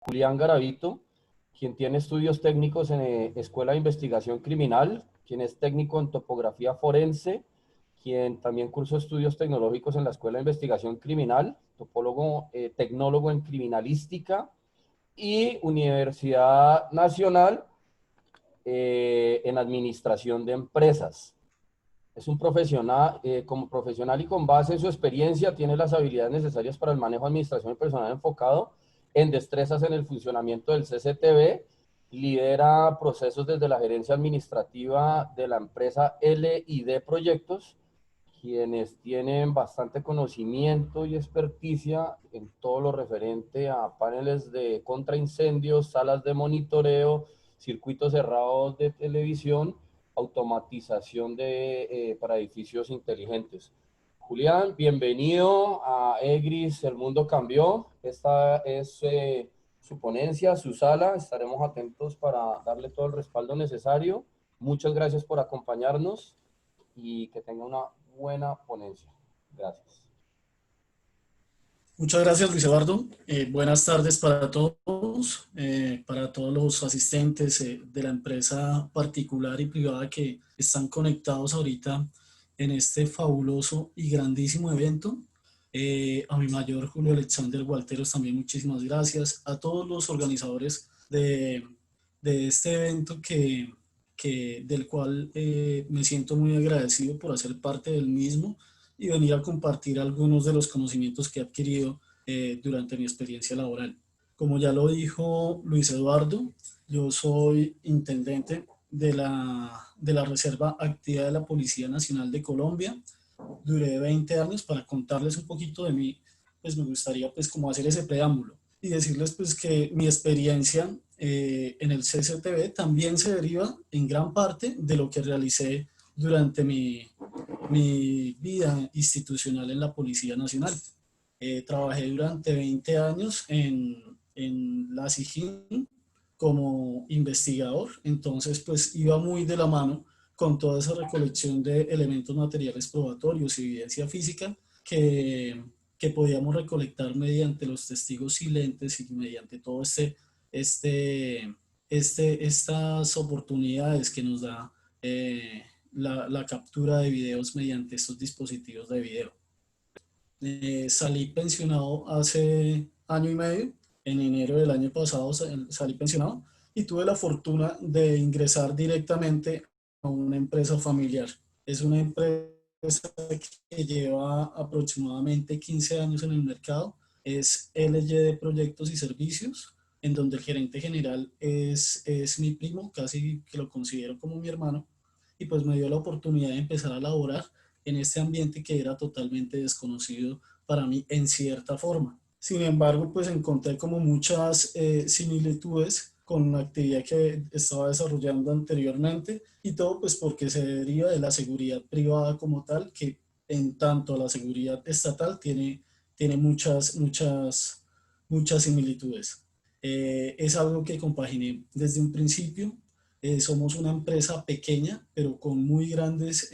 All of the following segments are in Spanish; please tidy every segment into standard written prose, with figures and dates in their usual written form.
Julián Garavito, quien tiene estudios técnicos en Escuela de Investigación Criminal, quien es técnico en topografía forense, quien también cursó estudios tecnológicos en la Escuela de Investigación Criminal, topólogo, tecnólogo en criminalística y Universidad Nacional en Administración de Empresas. Es un profesional, como profesional y con base en su experiencia, tiene las habilidades necesarias para el manejo de administración y personal enfocado en destrezas en el funcionamiento del CCTV, lidera procesos desde la gerencia administrativa de la empresa L&D Proyectos, quienes tienen bastante conocimiento y experticia en todo lo referente a paneles de contraincendios, salas de monitoreo, circuitos cerrados de televisión, automatización para edificios inteligentes. Julián, bienvenido a EGRIS, El Mundo Cambió. Esta es su ponencia, su sala. Estaremos atentos para darle todo el respaldo necesario. Muchas gracias por acompañarnos y que tenga una buena ponencia. Gracias. Muchas gracias, Luis Eduardo. Buenas tardes para todos los asistentes de la empresa particular y privada que están conectados ahorita en este fabuloso y grandísimo evento. A mi mayor Julio Alexander Gualteros también muchísimas gracias. A todos los organizadores de este evento del cual me siento muy agradecido por hacer parte del mismo y venir a compartir algunos de los conocimientos que he adquirido durante mi experiencia laboral. Como ya lo dijo Luis Eduardo, yo soy intendente de la Reserva Activa de la Policía Nacional de Colombia. Duré 20 años. Para contarles un poquito de mí, pues me gustaría pues como hacer ese preámbulo y decirles pues que mi experiencia en el CCTV también se deriva en gran parte de lo que realicé durante mi vida institucional en la Policía Nacional. Trabajé durante 20 años en la SIJIN como investigador, entonces pues iba muy de la mano con toda esa recolección de elementos materiales probatorios y evidencia física que podíamos recolectar mediante los testigos silentes y mediante todo estas oportunidades que nos da la captura de videos mediante estos dispositivos de video. Salí pensionado hace año y medio, en enero del año pasado salí pensionado y tuve la fortuna de ingresar directamente a una empresa familiar. Es una empresa que lleva aproximadamente 15 años en el mercado, es L&D Proyectos y Servicios, en donde el gerente general es mi primo, casi que lo considero como mi hermano, y pues me dio la oportunidad de empezar a laborar en este ambiente que era totalmente desconocido para mí en cierta forma. Sin embargo, pues encontré como muchas similitudes con la actividad que estaba desarrollando anteriormente y todo pues porque se deriva de la seguridad privada como tal, que en tanto la seguridad estatal tiene muchas similitudes. Es algo que compaginé desde un principio. Somos una empresa pequeña, pero con muy grandes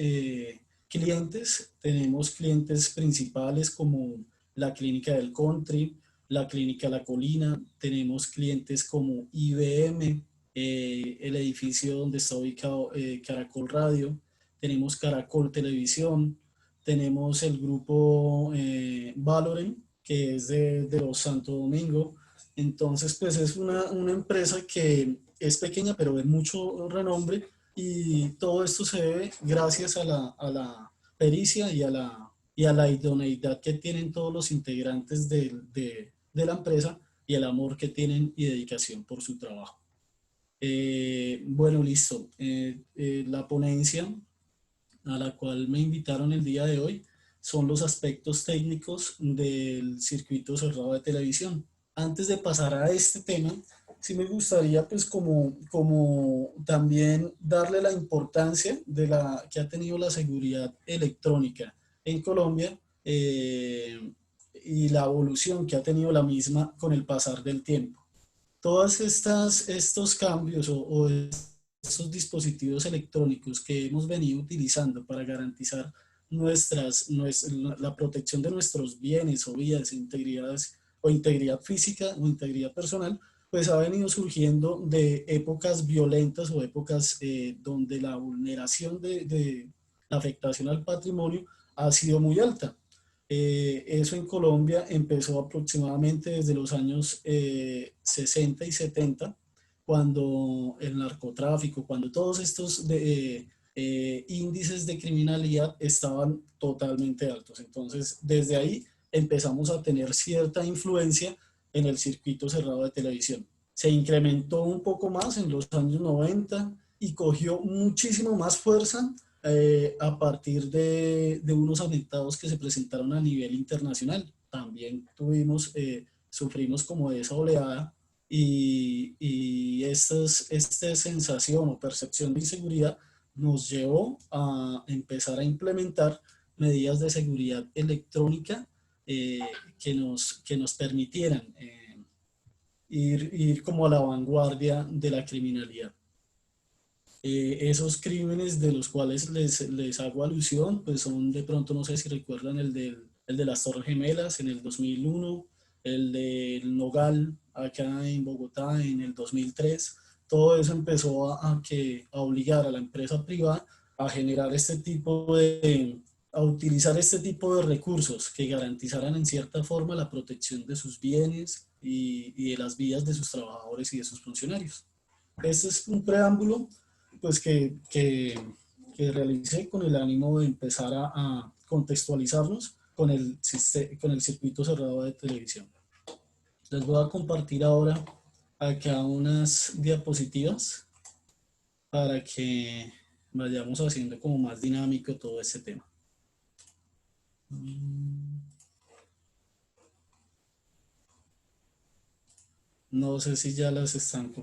clientes. Tenemos clientes principales como la Clínica del Country, la Clínica La Colina, tenemos clientes como IBM, el edificio donde está ubicado Caracol Radio, tenemos Caracol Televisión, tenemos el grupo Valorem, que es de los Santo Domingo. Entonces, pues es una empresa que es pequeña, pero de mucho renombre, y todo esto se debe gracias a la pericia y a la idoneidad que tienen todos los integrantes de la empresa y el amor que tienen y dedicación por su trabajo. Bueno, listo. La ponencia a la cual me invitaron el día de hoy son los aspectos técnicos del circuito cerrado de televisión. Antes de pasar a este tema, sí me gustaría pues como también darle la importancia que ha tenido la seguridad electrónica en Colombia y la evolución que ha tenido la misma con el pasar del tiempo. Todos estos cambios o estos dispositivos electrónicos que hemos venido utilizando para garantizar la protección de nuestros bienes o vidas, integridad física o integridad personal, pues ha venido surgiendo de épocas violentas o épocas donde la vulneración de la afectación al patrimonio ha sido muy alta. Eso en Colombia empezó aproximadamente desde los años 60 y 70, cuando el narcotráfico, cuando todos estos índices de criminalidad estaban totalmente altos. Entonces, desde ahí empezamos a tener cierta influencia en el circuito cerrado de televisión. Se incrementó un poco más en los años 90 y cogió muchísimo más fuerza a partir de unos atentados que se presentaron a nivel internacional. También sufrimos como de esa oleada y esta sensación o percepción de inseguridad nos llevó a empezar a implementar medidas de seguridad electrónica eh, que nos permitieran ir como a la vanguardia de la criminalidad. Esos crímenes de los cuales les hago alusión, pues son de pronto, no sé si recuerdan el de las Torres Gemelas en el 2001, el del Nogal acá en Bogotá en el 2003. Todo eso empezó a obligar a la empresa privada a generar a utilizar este tipo de recursos que garantizaran en cierta forma la protección de sus bienes y de las vidas de sus trabajadores y de sus funcionarios. Este es un preámbulo pues que realicé con el ánimo de empezar a contextualizarnos con el circuito cerrado de televisión. Les voy a compartir ahora acá unas diapositivas para que vayamos haciendo como más dinámico todo este tema. No sé si ya las están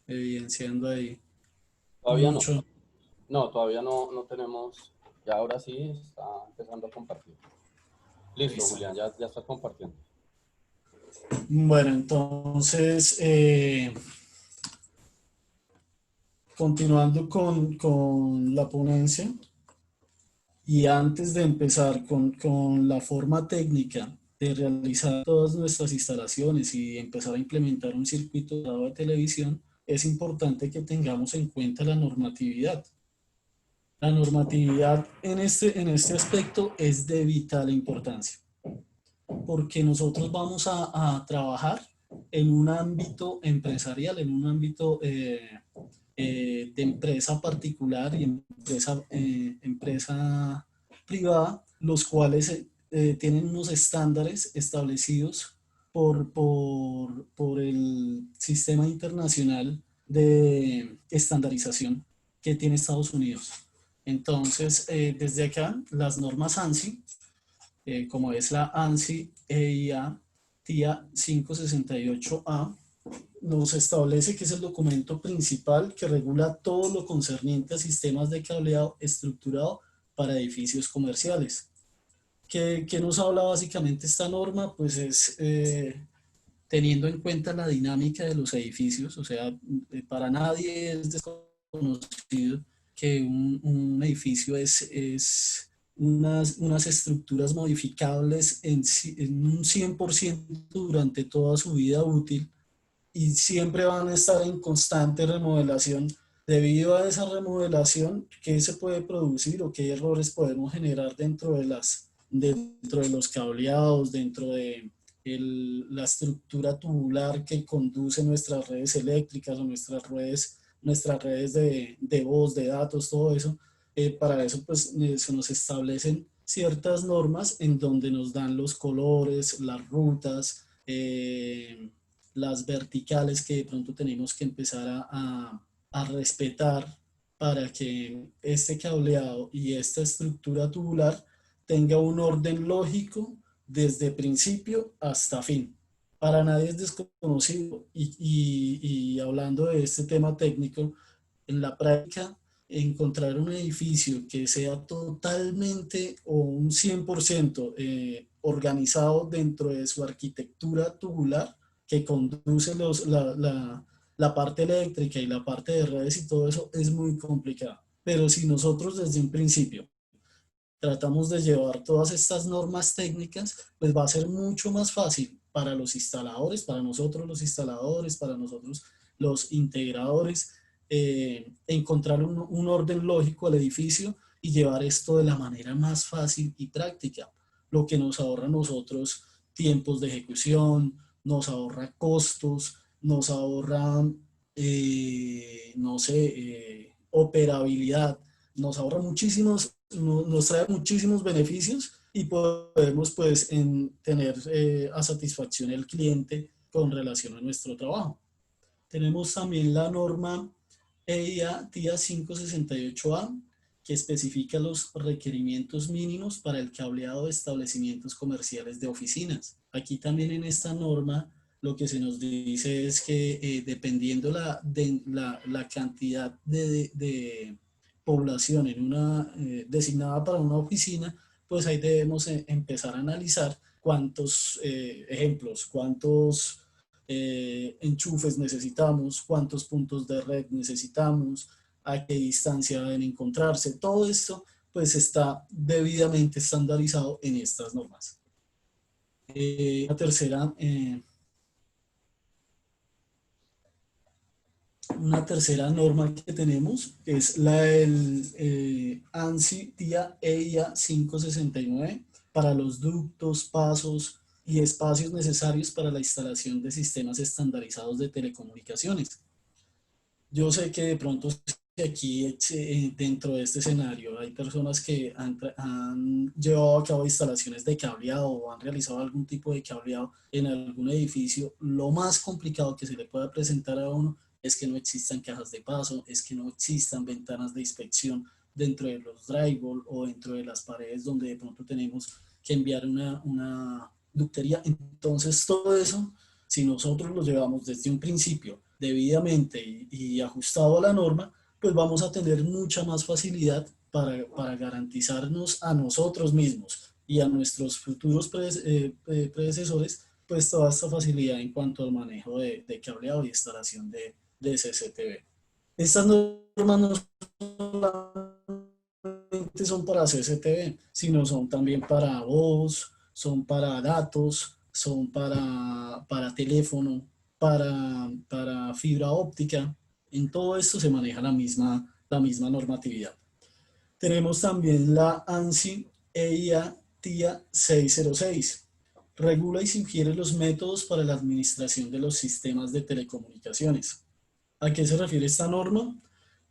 evidenciando ahí Todavía no. mucho. No, todavía no tenemos. Ya ahora sí está empezando a compartir. Listo, Listo. Julián, ya está compartiendo. Bueno, entonces, continuando con la ponencia y antes de empezar con la forma técnica de realizar todas nuestras instalaciones y empezar a implementar un circuito de televisión, es importante que tengamos en cuenta la normatividad. La normatividad en este aspecto es de vital importancia, porque nosotros vamos a trabajar en un ámbito empresarial, en un ámbito de empresa particular y empresa privada, los cuales tienen unos estándares establecidos por el sistema internacional de estandarización que tiene Estados Unidos. Entonces, desde acá, las normas ANSI, como es la ANSI EIA TIA 568A, nos establece que es el documento principal que regula todo lo concerniente a sistemas de cableado estructurado para edificios comerciales. ¿Qué nos habla básicamente esta norma? Pues es teniendo en cuenta la dinámica de los edificios, o sea, para nadie es desconocido que un edificio es unas estructuras modificables en un 100% durante toda su vida útil y siempre van a estar en constante remodelación. Debido a esa remodelación, ¿qué se puede producir o qué errores podemos generar dentro de los cableados, dentro de la estructura tubular que conduce nuestras redes eléctricas o nuestras redes de voz, de datos, todo eso? Para eso pues se nos establecen ciertas normas en donde nos dan los colores, las rutas, las verticales que de pronto tenemos que empezar a respetar para que este cableado y esta estructura tubular tenga un orden lógico desde principio hasta fin. Para nadie es desconocido y hablando de este tema técnico, en la práctica, encontrar un edificio que sea totalmente o un 100% organizado dentro de su arquitectura tubular que conduce la parte eléctrica y la parte de redes y todo eso es muy complicado. Pero si nosotros desde un principio tratamos de llevar todas estas normas técnicas, pues va a ser mucho más fácil para los instaladores, para nosotros los instaladores, para nosotros los integradores, encontrar un orden lógico al edificio y llevar esto de la manera más fácil y práctica, lo que nos ahorra a nosotros tiempos de ejecución, nos ahorra costos, nos ahorra, no sé, operabilidad, nos ahorra muchísimos, nos trae muchísimos beneficios y podemos pues tener a satisfacción el cliente con relación a nuestro trabajo. Tenemos también la norma EIA TIA 568A, que especifica los requerimientos mínimos para el cableado de establecimientos comerciales de oficinas. Aquí también en esta norma lo que se nos dice es que dependiendo la cantidad de población en designada para una oficina, pues ahí debemos empezar a analizar cuántos ejemplos, cuántos enchufes necesitamos, cuántos puntos de red necesitamos, a qué distancia deben encontrarse. Todo esto pues está debidamente estandarizado en estas normas. Una tercera norma que tenemos es la del ANSI TIA EIA 569 para los ductos, pasos y espacios necesarios para la instalación de sistemas estandarizados de telecomunicaciones. Yo sé que de pronto aquí dentro de este escenario hay personas que han llevado a cabo instalaciones de cableado o han realizado algún tipo de cableado en algún edificio. Lo más complicado que se le pueda presentar a uno es que no existan cajas de paso, es que no existan ventanas de inspección dentro de los drywall o dentro de las paredes donde de pronto tenemos que enviar una ductería. Entonces todo eso, si nosotros lo llevamos desde un principio debidamente y ajustado a la norma, pues vamos a tener mucha más facilidad para garantizarnos a nosotros mismos y a nuestros futuros predecesores, pues toda esta facilidad en cuanto al manejo de cableado y instalación de CCTV. Estas normas no solamente son para CCTV, sino son también para voz, son para datos, son para teléfono, para fibra óptica. En todo esto se maneja la misma normatividad. Tenemos también la ANSI EIA TIA 606. Regula y sugiere los métodos para la administración de los sistemas de telecomunicaciones. ¿A qué se refiere esta norma?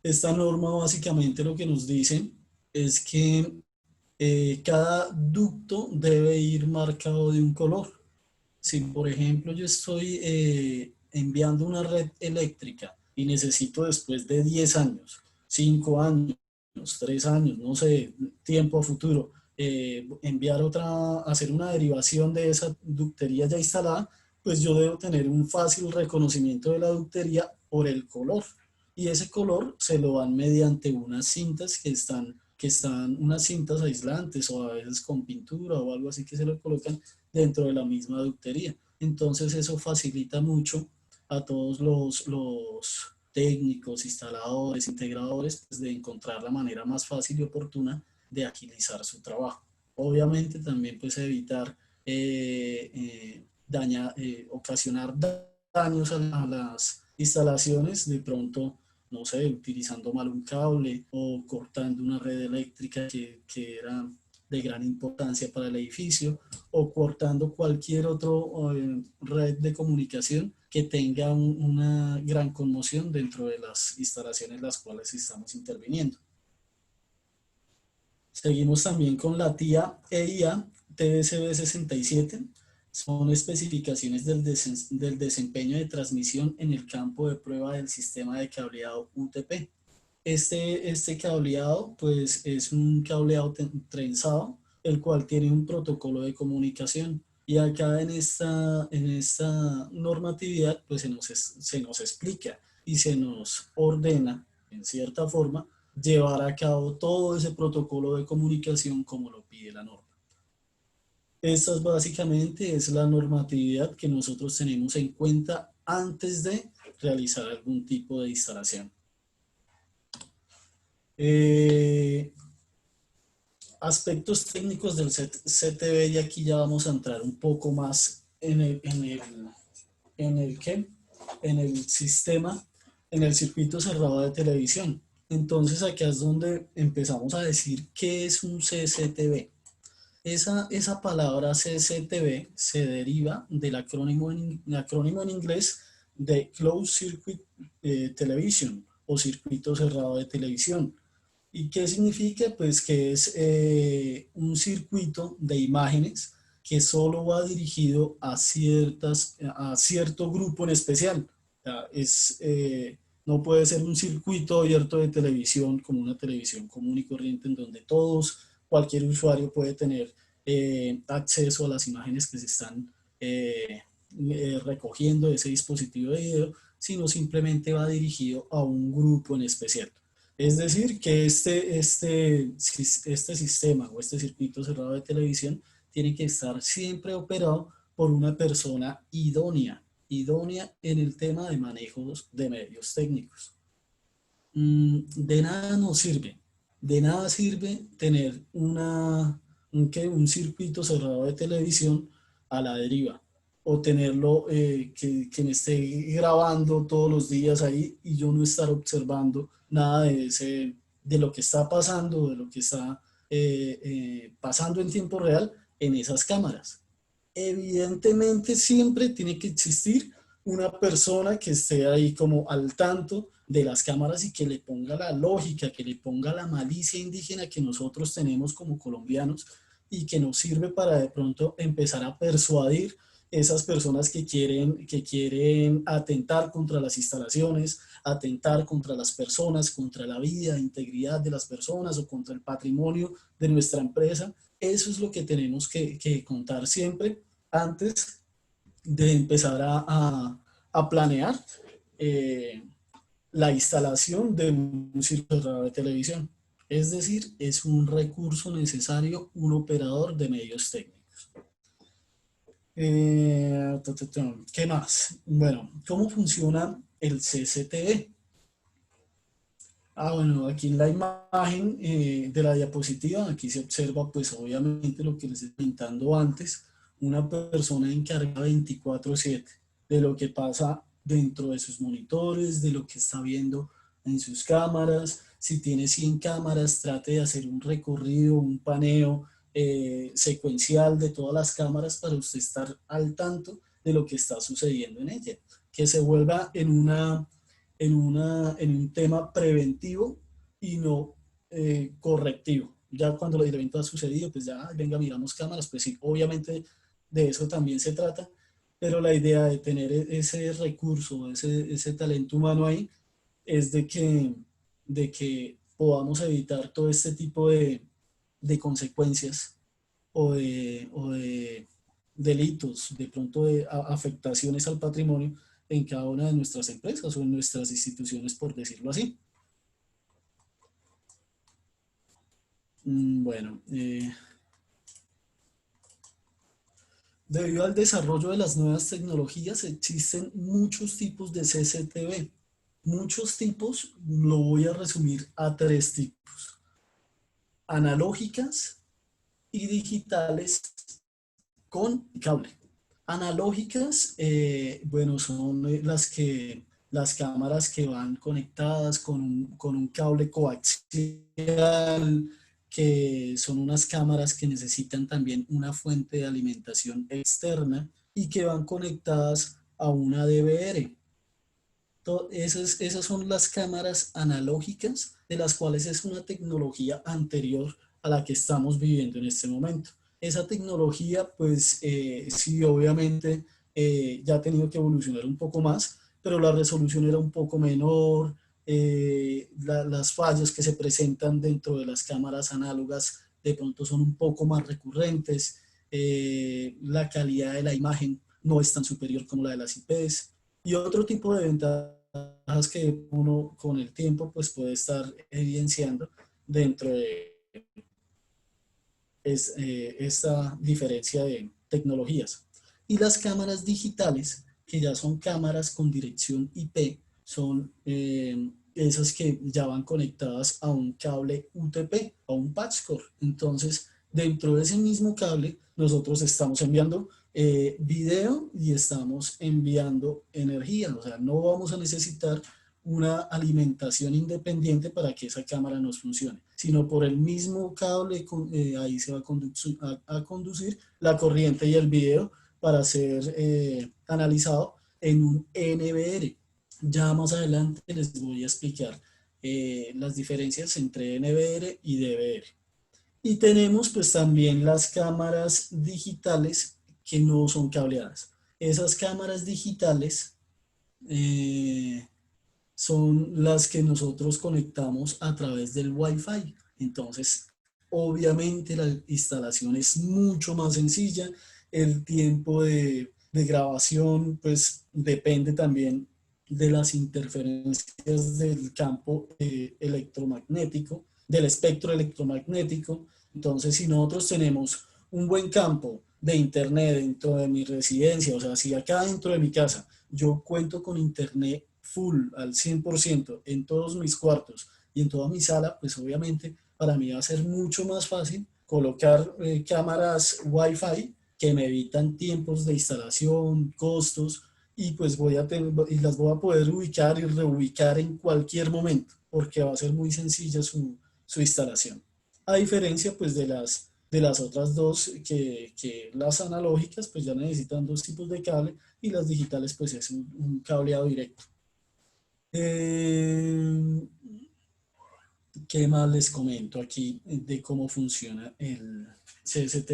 Esta norma básicamente lo que nos dice es que cada ducto debe ir marcado de un color. Si, por ejemplo, yo estoy enviando una red eléctrica y necesito después de 10 años, 5 años, 3 años, no sé, tiempo a futuro, hacer una derivación de esa ductería ya instalada, pues yo debo tener un fácil reconocimiento de la ductería por el color. Y ese color se lo dan mediante unas cintas que están unas cintas aislantes o a veces con pintura o algo así que se lo colocan dentro de la misma ductería. Entonces eso facilita mucho a todos los técnicos, instaladores, integradores, pues, de encontrar la manera más fácil y oportuna de agilizar su trabajo. Obviamente también pues evitar ocasionar daños a las instalaciones, de pronto, no sé, utilizando mal un cable o cortando una red eléctrica que era de gran importancia para el edificio o cortando cualquier otro red de comunicación que tenga una gran conmoción dentro de las instalaciones en las cuales estamos interviniendo. Seguimos también con la TIA EIA TSB 67. Son especificaciones del desempeño de transmisión en el campo de prueba del sistema de cableado UTP. Este cableado pues es un cableado trenzado, el cual tiene un protocolo de comunicación. Y acá en esta normatividad pues se nos explica y se nos ordena en cierta forma llevar a cabo todo ese protocolo de comunicación como lo pide la norma. Esta básicamente es la normatividad que nosotros tenemos en cuenta antes de realizar algún tipo de instalación. Aspectos técnicos del CTV, y aquí ya vamos a entrar un poco más en el ¿qué? En el sistema, en el circuito cerrado de televisión. Entonces acá es donde empezamos a decir qué es un CCTV. Esa palabra CCTV se deriva del acrónimo en inglés de Closed Circuit Television o circuito cerrado de televisión. ¿Y qué significa? Pues que es un circuito de imágenes que solo va dirigido a cierto grupo en especial. O sea, no puede ser un circuito abierto de televisión como una televisión común y corriente en donde cualquier usuario puede tener acceso a las imágenes que se están recogiendo de ese dispositivo de video, sino simplemente va dirigido a un grupo en especial. Es decir, que este sistema o este circuito cerrado de televisión tiene que estar siempre operado por una persona idónea en el tema de manejos de medios técnicos. De nada nos sirve, de nada sirve tener un circuito cerrado de televisión a la deriva o tenerlo que me esté grabando todos los días ahí y yo no estar observando nada de lo que está pasando, de lo que está pasando en tiempo real en esas cámaras. Evidentemente siempre tiene que existir una persona que esté ahí como al tanto de las cámaras y que le ponga la lógica, que le ponga la malicia indígena que nosotros tenemos como colombianos y que nos sirve para de pronto empezar a persuadir esas personas que quieren atentar contra las instalaciones, atentar contra las personas, contra la vida, integridad de las personas o contra el patrimonio de nuestra empresa. Eso es lo que tenemos que contar siempre antes de empezar a planear la instalación de un circuito cerrado de televisión. Es decir, es un recurso necesario, un operador de medios técnicos. ¿Qué más? Bueno, ¿cómo funciona el CCTV? Bueno, aquí en la imagen de la diapositiva, aquí se observa pues obviamente lo que les estoy comentando antes, una persona encargada 24/7 de lo que pasa dentro de sus monitores, de lo que está viendo en sus cámaras. Si tiene 100 cámaras, trate de hacer un recorrido, un paneo secuencial de todas las cámaras para usted estar al tanto de lo que está sucediendo en ella. Que se vuelva en un tema preventivo y no correctivo. Ya cuando el evento ha sucedido, pues ya, venga, miramos cámaras, pues sí, obviamente de eso también se trata, pero la idea de tener ese recurso, ese talento humano ahí, es de que podamos evitar todo este tipo de consecuencias o de delitos, de pronto de afectaciones al patrimonio en cada una de nuestras empresas o en nuestras instituciones, por decirlo así. Bueno, debido al desarrollo de las nuevas tecnologías, existen muchos tipos de CCTV. Muchos tipos, lo voy a resumir a 3 tipos: analógicas y digitales con cable. Analógicas, bueno, son las cámaras que van conectadas con un cable coaxial, que son unas cámaras que necesitan también una fuente de alimentación externa y que van conectadas a una DVR. Esas son las cámaras analógicas, de las cuales es una tecnología anterior a la que estamos viviendo en este momento. Esa tecnología, pues sí, obviamente ya ha tenido que evolucionar un poco más, pero la resolución era un poco menor, las fallas que se presentan dentro de las cámaras análogas de pronto son un poco más recurrentes, la calidad de la imagen no es tan superior como la de las IPs, y otro tipo de ventajas que uno con el tiempo pues puede estar evidenciando dentro de esta diferencia de tecnologías. Y las cámaras digitales, que ya son cámaras con dirección IP, son esas que ya van conectadas a un cable UTP, a un patch core. Entonces, dentro de ese mismo cable, nosotros estamos enviando video y estamos enviando energía. O sea, no vamos a necesitar una alimentación independiente para que esa cámara nos funcione, sino por el mismo cable, ahí se va a conducir la corriente y el video para ser analizado en un NVR. Ya más adelante les voy a explicar las diferencias entre NVR y DVR. Y tenemos pues también las cámaras digitales que no son cableadas. Esas cámaras digitales son las que nosotros conectamos a través del Wi-Fi. Entonces, obviamente la instalación es mucho más sencilla. El tiempo de grabación pues depende también de las interferencias del campo electromagnético, del espectro electromagnético. Entonces, si nosotros tenemos un buen campo de internet dentro de mi residencia, o sea, si acá dentro de mi casa yo cuento con internet full al 100% en todos mis cuartos y en toda mi sala, pues obviamente para mí va a ser mucho más fácil colocar cámaras Wi-Fi que me evitan tiempos de instalación, costos, y pues y las voy a poder ubicar y reubicar en cualquier momento, porque va a ser muy sencilla su instalación. A diferencia pues de las otras dos, que las analógicas pues ya necesitan dos tipos de cable y las digitales pues es un cableado directo. ¿Qué más les comento aquí de cómo funciona el CST?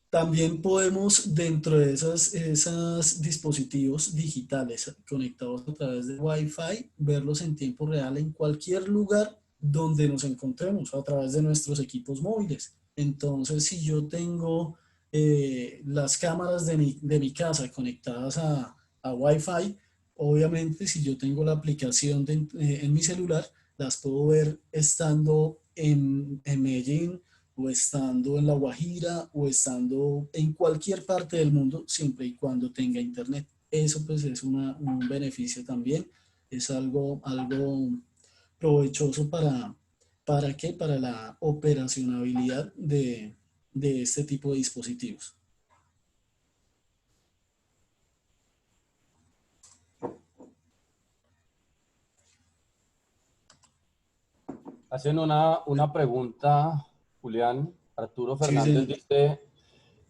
También podemos, dentro de esos dispositivos digitales conectados a través de Wi-Fi, verlos en tiempo real en cualquier lugar donde nos encontremos a través de nuestros equipos móviles. Entonces, si yo tengo las cámaras de mi casa conectadas a Wi-Fi, obviamente si yo tengo la aplicación en mi celular, las puedo ver estando en Medellín, o estando en La Guajira, o estando en cualquier parte del mundo, siempre y cuando tenga internet. Eso pues es un beneficio también, es algo provechoso ¿para qué? Para la operacionabilidad de este tipo de dispositivos. Hacen una pregunta, Julián. Arturo Sí, Fernández señor. dice,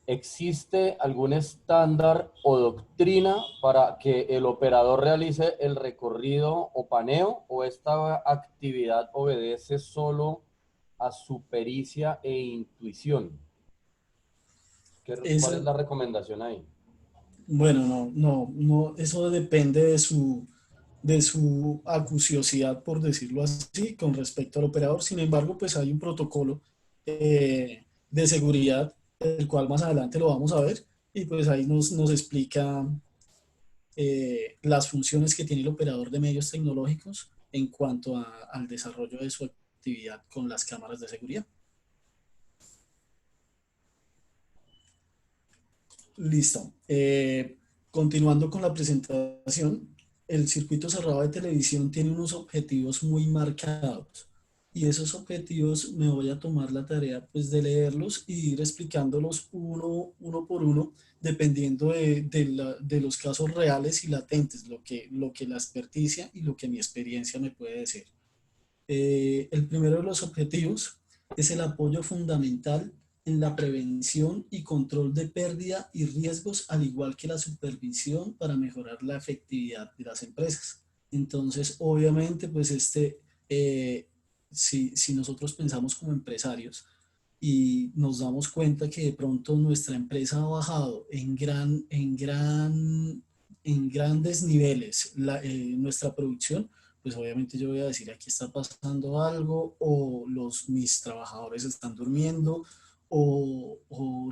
¿existe algún estándar o doctrina para que el operador realice el recorrido o paneo, o esta actividad obedece solo a su pericia e intuición? ¿Cuál es Eso, la recomendación ahí? bueno, no, eso depende de su acuciosidad, por decirlo así, con respecto al operador. Sin embargo, pues hay un protocolo de seguridad, el cual más adelante lo vamos a ver, y pues ahí nos explica las funciones que tiene el operador de medios tecnológicos en cuanto al desarrollo de su actividad con las cámaras de seguridad. Listo. Continuando con la presentación, el circuito cerrado de televisión tiene unos objetivos muy marcados, y esos objetivos me voy a tomar la tarea pues de leerlos y ir explicándolos uno por uno, dependiendo de los casos reales y latentes, lo que la experticia y lo que mi experiencia me puede decir. El primero de los objetivos es el apoyo fundamental en la prevención y control de pérdida y riesgos, al igual que la supervisión para mejorar la efectividad de las empresas. Entonces, obviamente, pues si nosotros pensamos como empresarios y nos damos cuenta que de pronto nuestra empresa ha bajado en grandes niveles nuestra producción, pues obviamente yo voy a decir, aquí está pasando algo, o mis trabajadores están durmiendo, o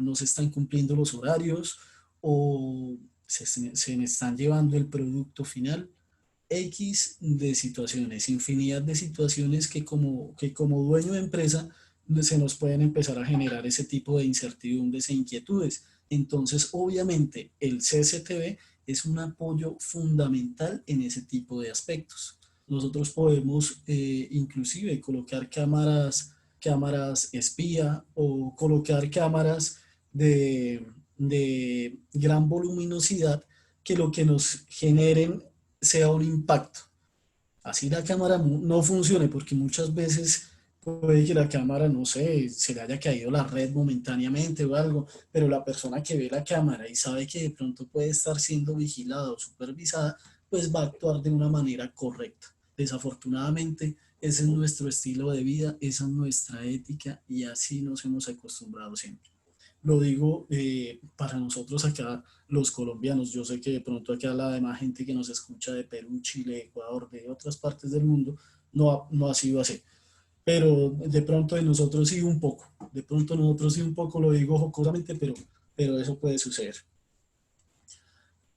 no se están cumpliendo los horarios, o se me están llevando el producto final. X de situaciones, infinidad de situaciones que como dueño de empresa se nos pueden empezar a generar ese tipo de incertidumbres e inquietudes. Entonces, obviamente, el CCTV es un apoyo fundamental en ese tipo de aspectos. Nosotros podemos inclusive colocar cámaras espía, o colocar cámaras de, de gran voluminosidad que lo que nos generen sea un impacto. Así la cámara no funcione, porque muchas veces puede que la cámara, no sé, se le haya caído la red momentáneamente o algo, pero la persona que ve la cámara y sabe que de pronto puede estar siendo vigilada o supervisada, pues va a actuar de una manera correcta. Desafortunadamente, ese es nuestro estilo de vida, esa es nuestra ética y así nos hemos acostumbrado siempre. Lo digo para nosotros acá, los colombianos. Yo sé que de pronto acá la demás gente que nos escucha de Perú, Chile, Ecuador, de otras partes del mundo, no ha sido así. Pero de pronto de nosotros sí un poco. De pronto nosotros sí un poco, lo digo jocosamente, pero eso puede suceder.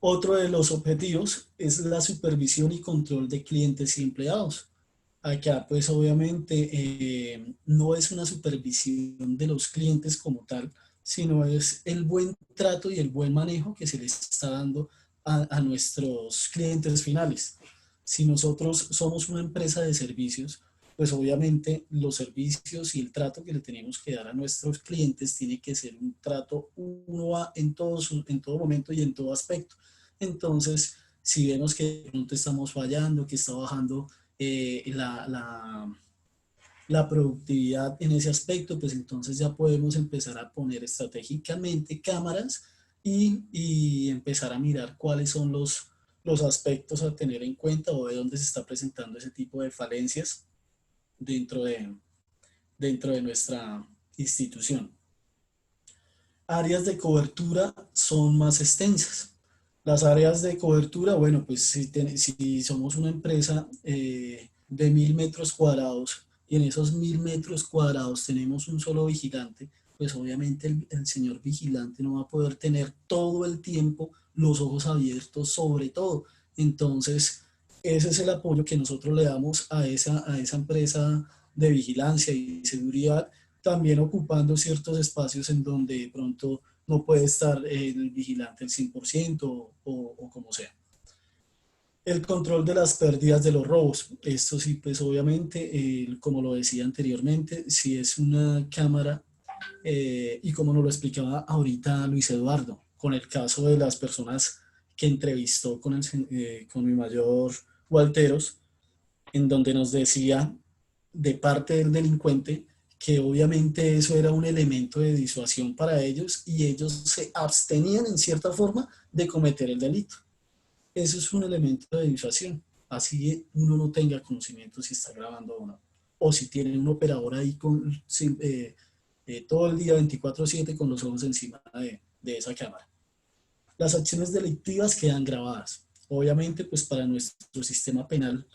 Otro de los objetivos es la supervisión y control de clientes y empleados. Acá, pues obviamente no es una supervisión de los clientes como tal, sino es el buen trato y el buen manejo que se les está dando a nuestros clientes finales. Si nosotros somos una empresa de servicios, pues obviamente los servicios y el trato que le tenemos que dar a nuestros clientes tiene que ser un trato uno a en todo momento y en todo aspecto. Entonces, si vemos que de pronto estamos fallando, que está bajando la productividad en ese aspecto, pues entonces ya podemos empezar a poner estratégicamente cámaras y empezar a mirar cuáles son los aspectos a tener en cuenta o de dónde se está presentando ese tipo de falencias dentro dentro de nuestra institución. Áreas de cobertura son más extensas. Las áreas de cobertura, bueno, pues si somos una empresa de 1000 metros cuadrados y en esos 1000 metros cuadrados tenemos un solo vigilante, pues obviamente el señor vigilante no va a poder tener todo el tiempo los ojos abiertos sobre todo. Entonces, ese es el apoyo que nosotros le damos a esa empresa de vigilancia y seguridad, también ocupando ciertos espacios en donde de pronto no puede estar el vigilante al 100% o como sea. El control de las pérdidas de los robos. Esto sí, pues obviamente, como lo decía anteriormente, si es una cámara, y como nos lo explicaba ahorita Luis Eduardo, con el caso de las personas que entrevistó con mi mayor Walteros, en donde nos decía de parte del delincuente que obviamente eso era un elemento de disuasión para ellos y ellos se abstenían en cierta forma de cometer el delito. Eso es un elemento de disuasión. Así uno no tenga conocimiento si está grabando o no. O si tiene un operador ahí todo el día 24/7 con los ojos encima de esa cámara. Las acciones delictivas quedan grabadas. Obviamente, pues para nuestro sistema penal,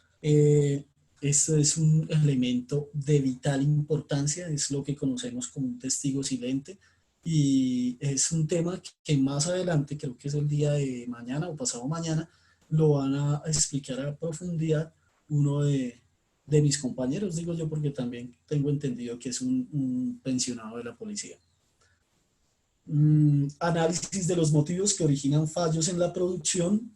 esto es un elemento de vital importancia, es lo que conocemos como un testigo silente y es un tema que más adelante, creo que es el día de mañana o pasado mañana, lo van a explicar a profundidad uno de mis compañeros, digo yo, porque también tengo entendido que es un pensionado de la policía. Análisis de los motivos que originan fallos en la producción.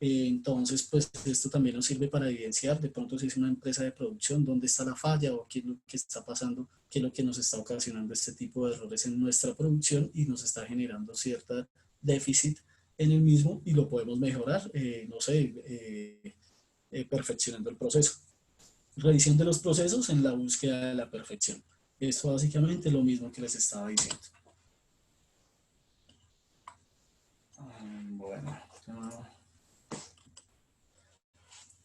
Entonces, pues esto también nos sirve para evidenciar de pronto si es una empresa de producción, dónde está la falla o qué es lo que está pasando, qué es lo que nos está ocasionando este tipo de errores en nuestra producción y nos está generando cierta déficit en el mismo y lo podemos mejorar, no sé, perfeccionando el proceso. Revisión de los procesos en la búsqueda de la perfección. Esto básicamente es lo mismo que les estaba diciendo. Bueno,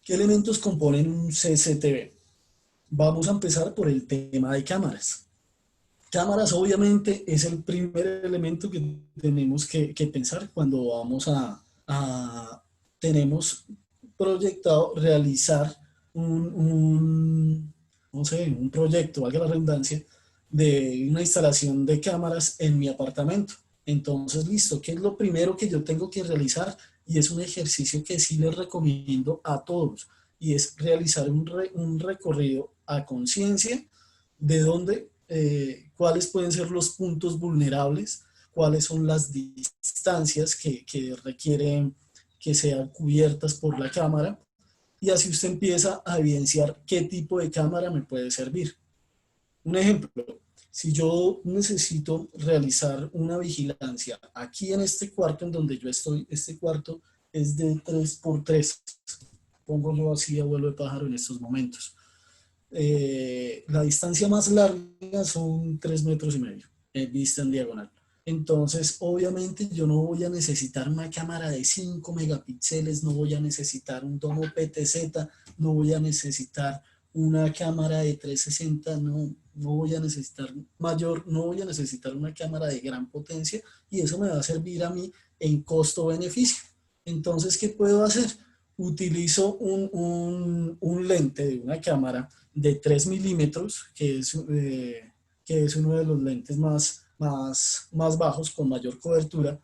¿qué elementos componen un CCTV? Vamos a empezar por el tema de cámaras. Cámaras obviamente es el primer elemento que tenemos que pensar cuando vamos tenemos proyectado realizar no sé, un proyecto, valga la redundancia, de una instalación de cámaras en mi apartamento. Entonces, listo, ¿qué es lo primero que yo tengo que realizar? Y es un ejercicio que sí les recomiendo a todos, y es realizar un recorrido a conciencia de dónde, cuáles pueden ser los puntos vulnerables, cuáles son las distancias que requieren que sean cubiertas por la cámara, y así usted empieza a evidenciar qué tipo de cámara me puede servir. Un ejemplo, Si yo necesito realizar una vigilancia aquí en este cuarto en donde yo estoy, este cuarto es de 3 por 3, pongo yo así a vuelo de pájaro en estos momentos. La distancia más larga son 3,5 metros, vista en diagonal. Entonces, obviamente, yo no voy a necesitar una cámara de 5 megapíxeles, no voy a necesitar un domo PTZ, no voy a necesitar una cámara de 360, no voy a necesitar mayor, no voy a necesitar una cámara de gran potencia y eso me va a servir a mí en costo-beneficio. Entonces, ¿qué puedo hacer? Utilizo un lente de una cámara de 3 milímetros, que es uno de los lentes más bajos, con mayor cobertura,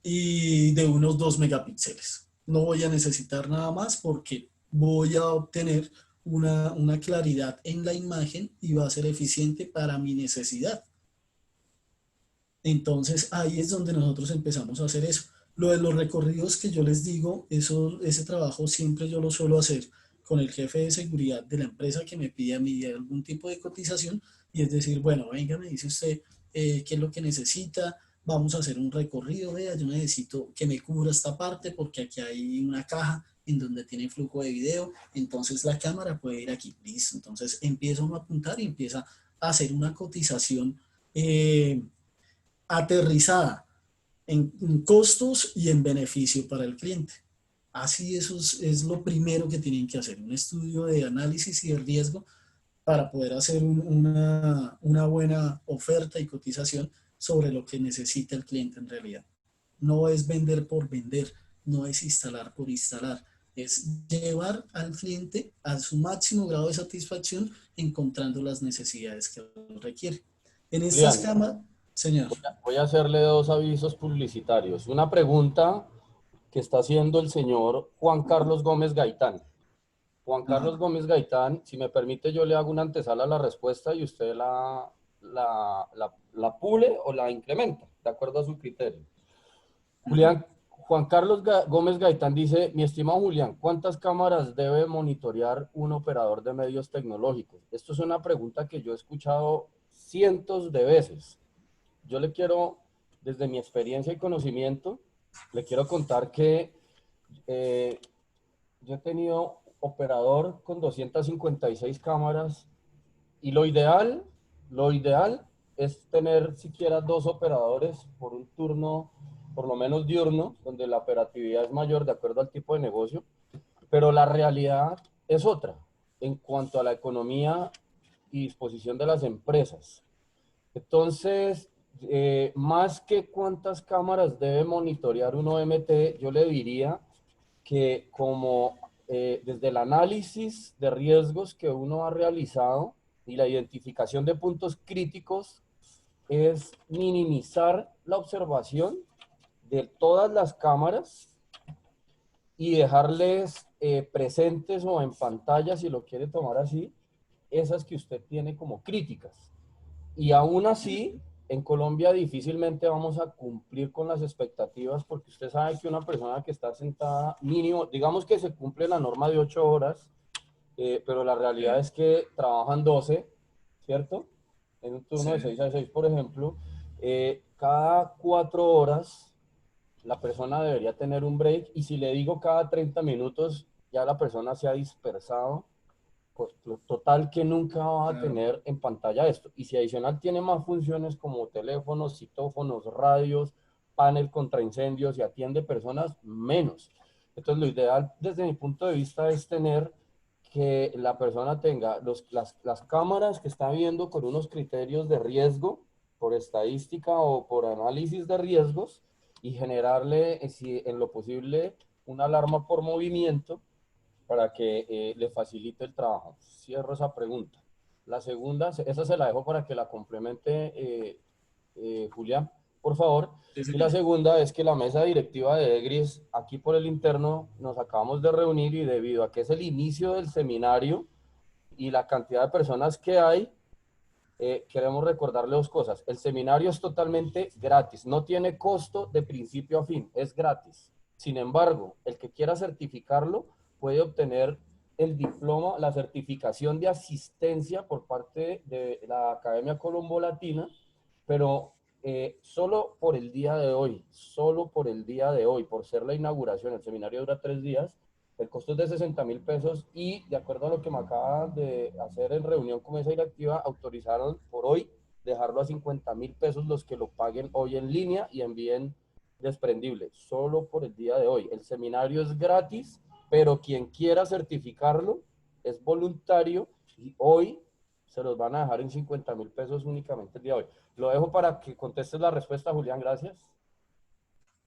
y de unos 2 megapíxeles. No voy a necesitar nada más porque voy a obtener una claridad en la imagen y va a ser eficiente para mi necesidad. Entonces ahí es donde nosotros empezamos a hacer eso. Lo de los recorridos que yo les digo, ese trabajo siempre yo lo suelo hacer con el jefe de seguridad de la empresa que me pide a mí algún tipo de cotización, y es decir, bueno, venga, me dice usted qué es lo que necesita, vamos a hacer un recorrido, vea, yo necesito que me cubra esta parte porque aquí hay una caja en donde tiene flujo de video, entonces la cámara puede ir aquí, listo. Entonces empieza uno a apuntar y empieza a hacer una cotización aterrizada en costos y en beneficio para el cliente. Así eso es lo primero que tienen que hacer, un estudio de análisis y de riesgo para poder hacer una buena oferta y cotización sobre lo que necesita el cliente en realidad. No es vender por vender, no es instalar por instalar, es llevar al cliente a su máximo grado de satisfacción encontrando las necesidades que requiere. En estas Julián, cámaras, señor. voy a hacerle dos avisos publicitarios. Una pregunta que está haciendo el señor Juan Carlos Gómez Gaitán. Juan Carlos Ajá. Gómez Gaitán, si me permite, yo le hago una antesala a la respuesta y usted la pule o la incrementa, de acuerdo a su criterio. Ajá. Juan Carlos Gómez Gaitán dice, mi estimado Julián, ¿cuántas cámaras debe monitorear un operador de medios tecnológicos? Esto es una pregunta que yo he escuchado cientos de veces. Yo le quiero, desde mi experiencia y conocimiento, le quiero contar que eh, yo he tenido operador con 256 cámaras y lo ideal es tener siquiera 2 operadores por un turno, por lo menos diurno, donde la operatividad es mayor de acuerdo al tipo de negocio, pero la realidad es otra en cuanto a la economía y disposición de las empresas. Entonces, más que cuántas cámaras debe monitorear un OMT, yo le diría que como desde el análisis de riesgos que uno ha realizado y la identificación de puntos críticos es minimizar la observación de todas las cámaras y dejarles presentes o en pantalla, si lo quiere tomar así, esas que usted tiene como críticas. Y aún así, en Colombia difícilmente vamos a cumplir con las expectativas porque usted sabe que una persona que está sentada mínimo, digamos que se cumple la norma de 8 horas, pero la realidad Okay. es que trabajan 12, ¿cierto? En un turno Sí. de 6 a 6, por ejemplo, cada 4 horas la persona debería tener un break y si le digo cada 30 minutos, ya la persona se ha dispersado. Total que nunca va a Claro. tener en pantalla esto. Y si adicional tiene más funciones como teléfonos, citófonos, radios, panel contra incendios y atiende personas, menos. Entonces lo ideal desde mi punto de vista es tener que la persona tenga las cámaras que está viendo con unos criterios de riesgo por estadística o por análisis de riesgos y generarle, si en lo posible, una alarma por movimiento para que le facilite el trabajo. Cierro esa pregunta. La segunda, esa se la dejo para que la complemente Julián, por favor. Sí, Y la señor. segunda es que la mesa directiva de EGRIS, aquí por el interno, nos acabamos de reunir y debido a que es el inicio del seminario y la cantidad de personas que hay, queremos recordarle 2 cosas. El seminario es totalmente gratis, no tiene costo de principio a fin, es gratis. Sin embargo, el que quiera certificarlo puede obtener el diploma, la certificación de asistencia por parte de la Academia Colombo Latina, pero solo por el día de hoy, solo por el día de hoy, por ser la inauguración, el seminario dura 3 días, el costo es de 60.000 pesos y de acuerdo a lo que me acaban de hacer en reunión con mesa directiva, autorizaron por hoy dejarlo a 50.000 pesos los que lo paguen hoy en línea y envíen desprendible, solo por el día de hoy. El seminario es gratis, pero quien quiera certificarlo es voluntario y hoy se los van a dejar en 50.000 pesos únicamente el día de hoy. Lo dejo para que contestes la respuesta, Julián, gracias.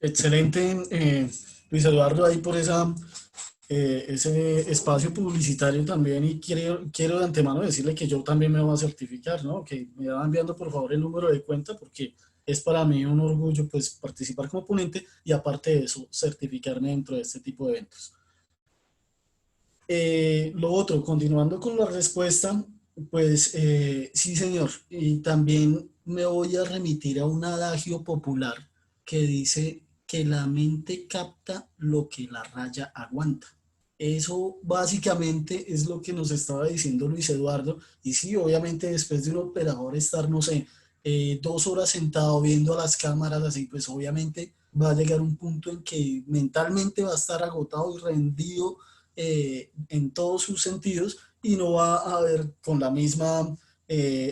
Excelente, Luis Eduardo, ahí por ese espacio publicitario también. Y quiero de antemano decirle que yo también me voy a certificar, ¿no? Que me va enviando por favor el número de cuenta, porque es para mí un orgullo pues participar como ponente y aparte de eso certificarme dentro de este tipo de eventos. Lo otro, continuando con la respuesta, pues sí, señor, y también me voy a remitir a un adagio popular que dice que la mente capta lo que la raya aguanta. Eso básicamente es lo que nos estaba diciendo Luis Eduardo. Y sí, obviamente después de un operador estar, no sé, 2 horas sentado viendo las cámaras, así pues obviamente va a llegar un punto en que mentalmente va a estar agotado y rendido en todos sus sentidos y no va a ver con la misma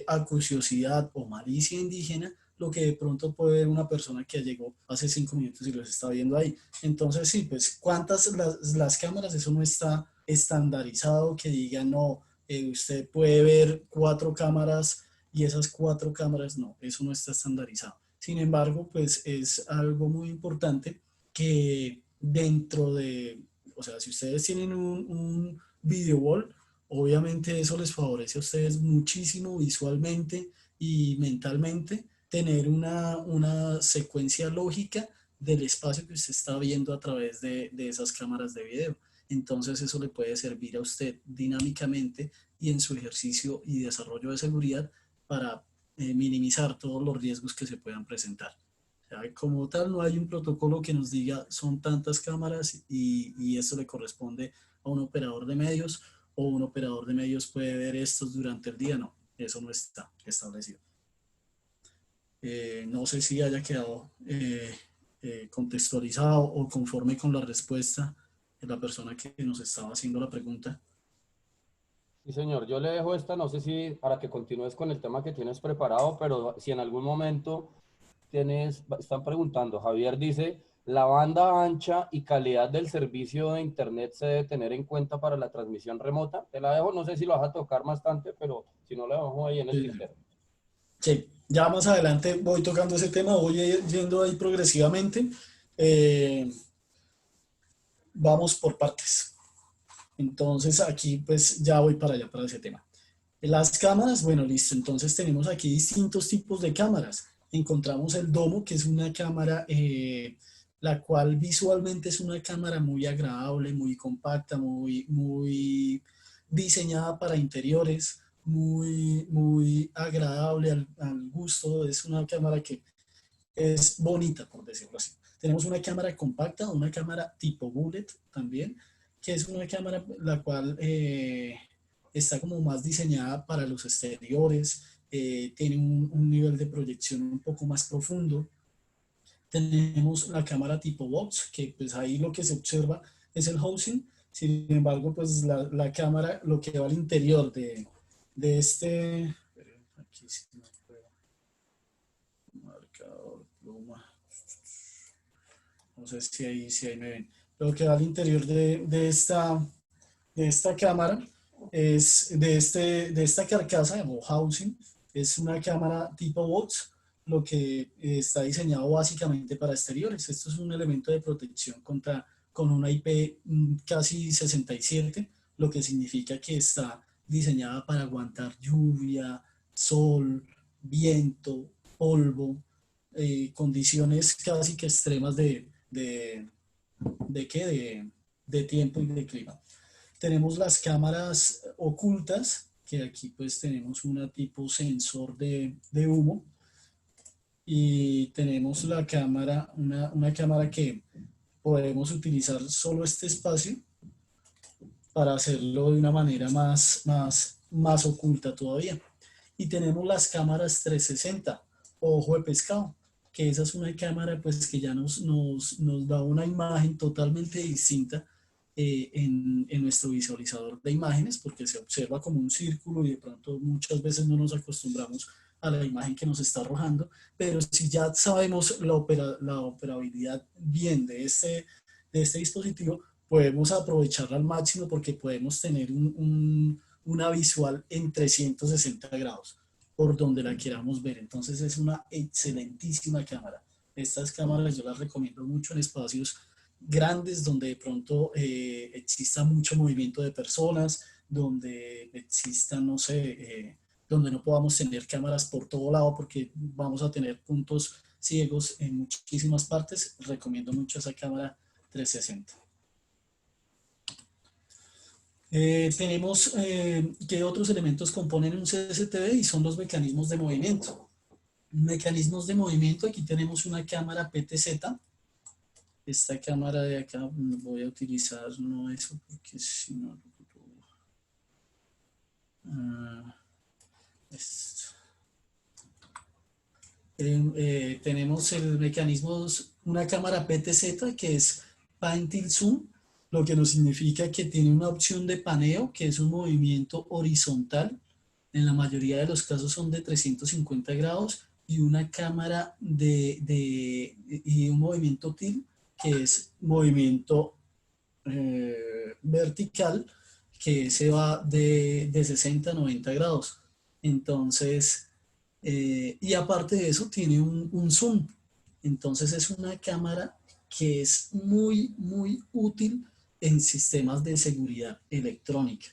acuciosidad o malicia indígena lo que de pronto puede ver una persona que llegó hace 5 minutos y los está viendo ahí. Entonces, sí, pues, ¿cuántas las cámaras? Eso no está estandarizado que digan, no, usted puede ver 4 cámaras y esas 4 cámaras, no, eso no está estandarizado. Sin embargo, pues es algo muy importante que dentro de, o sea, si ustedes tienen un video wall, obviamente eso les favorece a ustedes muchísimo visualmente y mentalmente tener una secuencia lógica del espacio que usted está viendo a través de esas cámaras de video. Entonces eso le puede servir a usted dinámicamente y en su ejercicio y desarrollo de seguridad para minimizar todos los riesgos que se puedan presentar. O sea, como tal, no hay un protocolo que nos diga son tantas cámaras y eso le corresponde a un operador de medios o un operador de medios puede ver estos durante el día. No, eso no está establecido. No sé si haya quedado contextualizado o conforme con la respuesta de la persona que nos estaba haciendo la pregunta. Sí, señor, yo le dejo esta, no sé si para que continúes con el tema que tienes preparado, pero si en algún momento están preguntando, Javier dice, la banda ancha y calidad del servicio de internet se debe tener en cuenta para la transmisión remota. Te la dejo, no sé si lo vas a tocar bastante, pero si no, la dejo ahí en el tintero. Sí, ya más adelante voy tocando ese tema, voy yendo ahí progresivamente. Vamos por partes. Entonces aquí pues ya voy para allá, para ese tema. Las cámaras, bueno, listo. Entonces tenemos aquí distintos tipos de cámaras. Encontramos el domo, que es una cámara, la cual visualmente es una cámara muy agradable, muy compacta, muy diseñada para interiores, muy agradable al gusto. Es una cámara que es bonita, por decirlo así. Tenemos una cámara compacta, una cámara tipo bullet también, que es una cámara la cual está como más diseñada para los exteriores, tiene un nivel de proyección un poco más profundo. Tenemos la cámara tipo box, que pues ahí lo que se observa es el housing. Sin embargo, pues la cámara, lo que va al interior de este... Aquí sí me puedo... Marcador, pluma. No sé si ahí me ven. Lo que va al interior de esta cámara es de esta carcasa o housing. Es una cámara tipo box, lo que está diseñado básicamente para exteriores. Esto es un elemento de protección con una IP casi 67, lo que significa que está diseñada para aguantar lluvia, sol, viento, polvo, condiciones casi que extremas de, ¿qué? De tiempo y de clima. Tenemos las cámaras ocultas, que aquí pues tenemos una tipo sensor de humo, y tenemos la cámara, una cámara que podemos utilizar solo este espacio para hacerlo de una manera más oculta todavía. Y tenemos las cámaras 360, ojo de pescado, que esa es una cámara pues que ya nos da una imagen totalmente distinta en nuestro visualizador de imágenes, porque se observa como un círculo y de pronto muchas veces no nos acostumbramos a la imagen que nos está arrojando, pero si ya sabemos la operabilidad bien de este dispositivo, podemos aprovecharla al máximo porque podemos tener una visual en 360 grados por donde la queramos ver. Entonces es una excelentísima cámara. Estas cámaras yo las recomiendo mucho en espacios grandes donde de pronto exista mucho movimiento de personas, donde exista, no sé, donde no podamos tener cámaras por todo lado porque vamos a tener puntos ciegos en muchísimas partes. Recomiendo mucho esa cámara 360. Tenemos qué otros elementos componen un CCTV y son los mecanismos de movimiento. Mecanismos de movimiento, aquí tenemos una cámara PTZ. Esta cámara de acá voy a utilizar, no eso, porque si no... tenemos el mecanismo, una cámara PTZ que es Pan Tilt Zoom, lo que nos significa que tiene una opción de paneo, que es un movimiento horizontal. En la mayoría de los casos son de 350 grados y una cámara y un movimiento tilt, que es movimiento vertical, que se va de 60 a 90 grados. Entonces, y aparte de eso, tiene un zoom. Entonces, es una cámara que es muy útil en sistemas de seguridad electrónica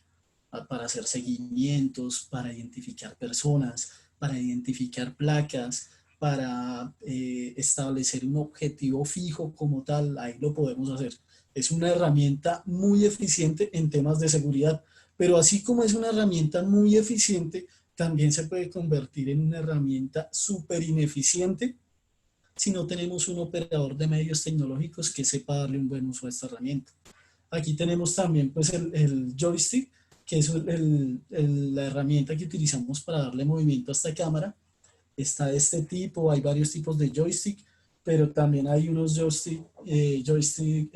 para hacer seguimientos, para identificar personas, para identificar placas, para establecer un objetivo fijo como tal. Ahí lo podemos hacer. Es una herramienta muy eficiente en temas de seguridad, pero así como es una herramienta muy eficiente, también se puede convertir en una herramienta súper ineficiente si no tenemos un operador de medios tecnológicos que sepa darle un buen uso a esta herramienta. Aquí tenemos también pues el joystick, que es la herramienta que utilizamos para darle movimiento a esta cámara. Está de este tipo, hay varios tipos de joystick, pero también hay unos joystick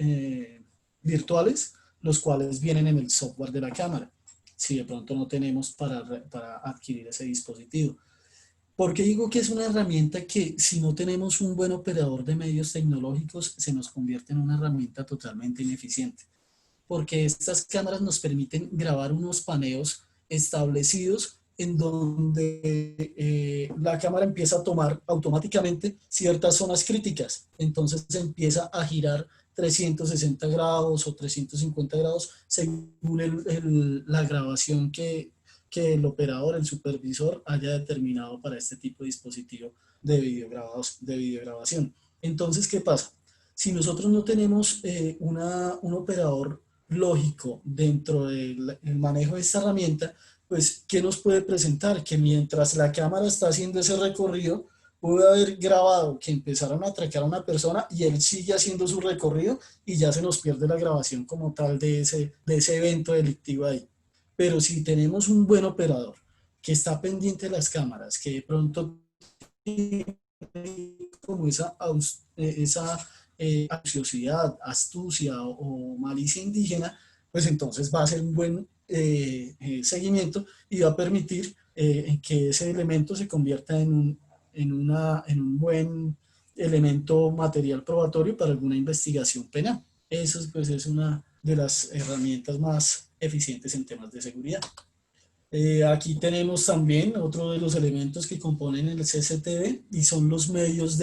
virtuales, los cuales vienen en el software de la cámara, si de pronto no tenemos para adquirir ese dispositivo. ¿Por qué digo que es una herramienta que si no tenemos un buen operador de medios tecnológicos se nos convierte en una herramienta totalmente ineficiente? Porque estas cámaras nos permiten grabar unos paneos establecidos en donde la cámara empieza a tomar automáticamente ciertas zonas críticas. Entonces se empieza a girar 360 grados o 350 grados según la grabación que el operador, el supervisor, haya determinado para este tipo de dispositivo de videograbación. Entonces, ¿qué pasa? Si nosotros no tenemos un operador lógico dentro del manejo de esta herramienta, pues, ¿qué nos puede presentar? Que mientras la cámara está haciendo ese recorrido, puede haber grabado que empezaron a atracar a una persona y él sigue haciendo su recorrido y ya se nos pierde la grabación como tal de ese evento delictivo ahí. Pero si tenemos un buen operador que está pendiente de las cámaras, que de pronto tiene como esa ansiosidad, astucia o malicia indígena, pues entonces va a ser un buen seguimiento y va a permitir que ese elemento se convierta en un buen elemento material probatorio para alguna investigación penal. Eso pues, es una de las herramientas más eficientes en temas de seguridad. Aquí tenemos también otro de los elementos que componen el CCTV y son los medios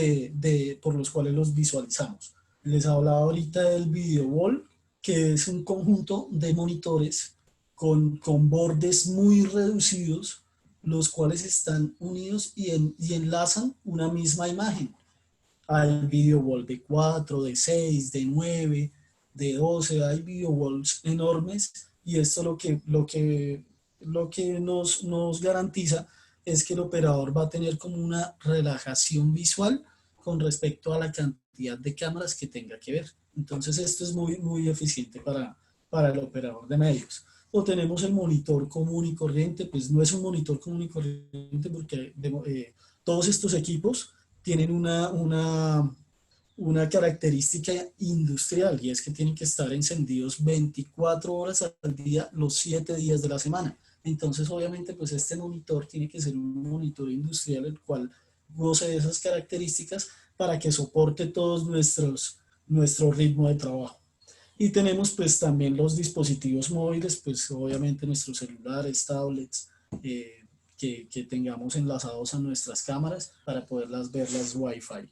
por los cuales los visualizamos. Les hablaba ahorita del video wall, que es un conjunto de monitores con bordes muy reducidos, los cuales están unidos y enlazan una misma imagen. Hay video wall de 4, de 6, de 9, de 12, hay video walls enormes y esto lo que nos garantiza es que el operador va a tener como una relajación visual con respecto a la cantidad de cámaras que tenga que ver. Entonces esto es muy eficiente para el operador de medios. O tenemos el monitor común y corriente, pues no es un monitor común y corriente porque todos estos equipos tienen una característica industrial y es que tienen que estar encendidos 24 horas al día, los 7 días de la semana. Entonces, obviamente, pues este monitor tiene que ser un monitor industrial el cual goce de esas características para que soporte todos nuestro ritmo de trabajo. Y tenemos pues también los dispositivos móviles, pues obviamente nuestros celulares, tablets, que tengamos enlazados a nuestras cámaras para poderlas ver las Wi-Fi.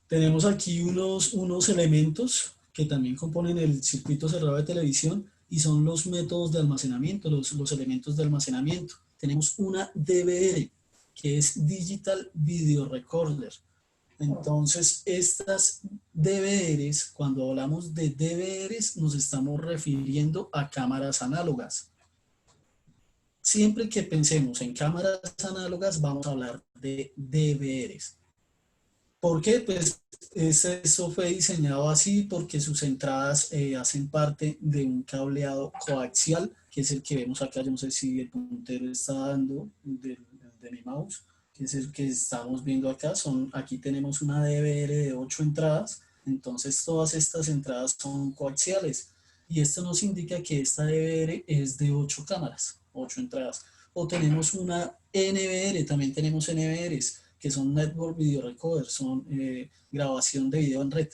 Tenemos aquí unos elementos que también componen el circuito cerrado de televisión y son los métodos de almacenamiento, los elementos de almacenamiento. Tenemos una DVR, que es Digital Video Recorder. Entonces, estas DVRs, cuando hablamos de DVRs, nos estamos refiriendo a cámaras análogas. Siempre que pensemos en cámaras análogas, vamos a hablar de DVRs. ¿Por qué? Pues eso fue diseñado así porque sus entradas hacen parte de un cableado coaxial, que es el que vemos acá. Yo no sé si el puntero está dando de mi mouse, que es el que estamos viendo acá. Aquí tenemos una DVR de 8 entradas, entonces todas estas entradas son coaxiales. Y esto nos indica que esta DVR es de 8 cámaras, 8 entradas. O tenemos una NVR, también tenemos NVRs, que son Network Video Recorder, son grabación de video en red.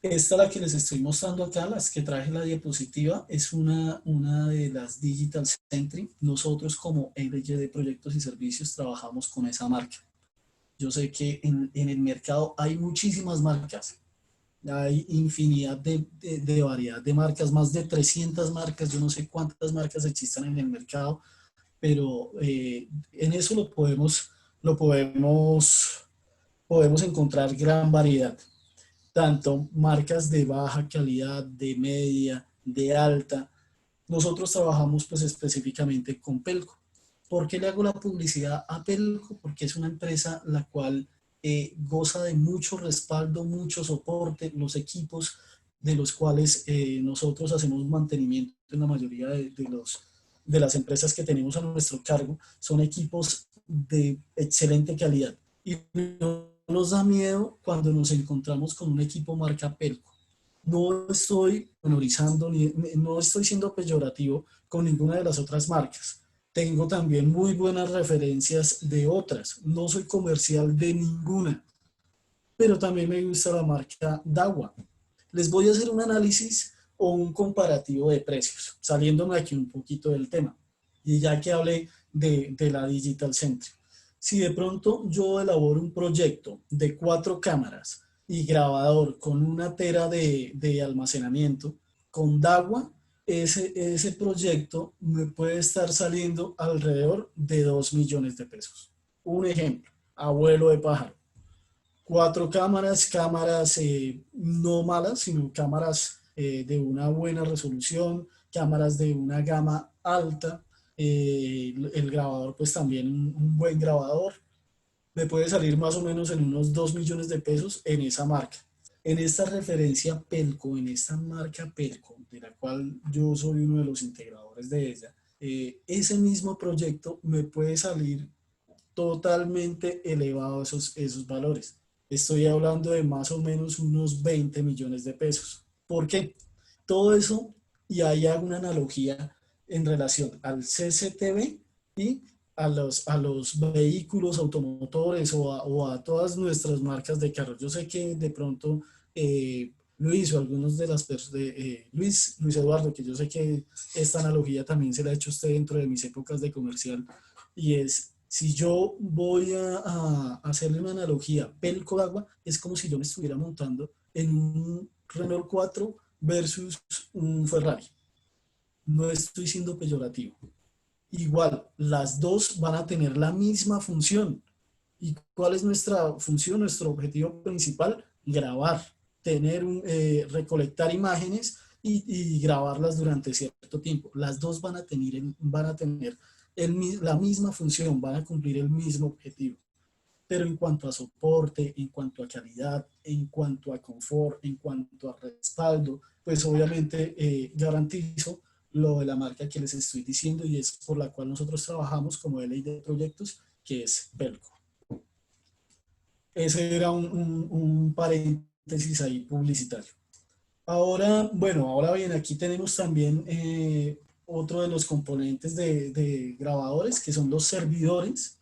Esta, la que les estoy mostrando acá, las que traje la diapositiva, es una de las Digital Centric. Nosotros como LG de Proyectos y Servicios trabajamos con esa marca. Yo sé que en el mercado hay muchísimas marcas, hay infinidad de variedad de marcas, más de 300 marcas, yo no sé cuántas marcas existan en el mercado, pero en eso podemos encontrar gran variedad, tanto marcas de baja calidad, de media, de alta. Nosotros trabajamos pues específicamente con Pelco. ¿Por qué le hago la publicidad a Pelco? Porque es una empresa la cual goza de mucho respaldo, mucho soporte, los equipos de los cuales nosotros hacemos mantenimiento en la mayoría de las empresas que tenemos a nuestro cargo, son equipos de excelente calidad. Y no nos da miedo cuando nos encontramos con un equipo marca Pelco. No estoy menorizando, no estoy siendo peyorativo con ninguna de las otras marcas. Tengo también muy buenas referencias de otras. No soy comercial de ninguna, pero también me gusta la marca Dahua. Les voy a hacer un análisis o un comparativo de precios, saliéndome aquí un poquito del tema. Y ya que hablé de la Digital Centric. Si de pronto yo elaboro un proyecto de 4 cámaras y grabador con 1 tera de almacenamiento, con Dahua, ese proyecto me puede estar saliendo alrededor de 2 millones de pesos. Un ejemplo, abuelo de pájaro. 4 cámaras no malas, sino cámaras de una buena resolución, cámaras de una gama alta, el grabador pues también un buen grabador, me puede salir más o menos en unos 2 millones de pesos en esa marca. En esta referencia Pelco, en esta marca Pelco, de la cual yo soy uno de los integradores de ella, ese mismo proyecto me puede salir totalmente elevado esos valores. Estoy hablando de más o menos unos 20 millones de pesos. ¿Por qué? Todo eso, y ahí hago una analogía en relación al CCTV y a los vehículos automotores o a todas nuestras marcas de carros. Yo sé que de pronto Luis o algunos de las personas, Luis Eduardo, que yo sé que esta analogía también se la ha hecho usted dentro de mis épocas de comercial, y es, si yo voy a hacerle una analogía, Pelco Dahua es como si yo me estuviera montando en un Renault 4 versus un Ferrari. No estoy siendo peyorativo. Igual, las dos van a tener la misma función. ¿Y cuál es nuestra función, nuestro objetivo principal? Grabar, recolectar imágenes y grabarlas durante cierto tiempo. Las dos van a tener la misma función, van a cumplir el mismo objetivo. Pero en cuanto a soporte, en cuanto a calidad, en cuanto a confort, en cuanto a respaldo, pues obviamente garantizo lo de la marca que les estoy diciendo y es por la cual nosotros trabajamos como ley de proyectos, que es Pelco. Ese era un paréntesis ahí publicitario. Ahora, bueno, ahora bien, aquí tenemos también otro de los componentes de grabadores, que son los servidores.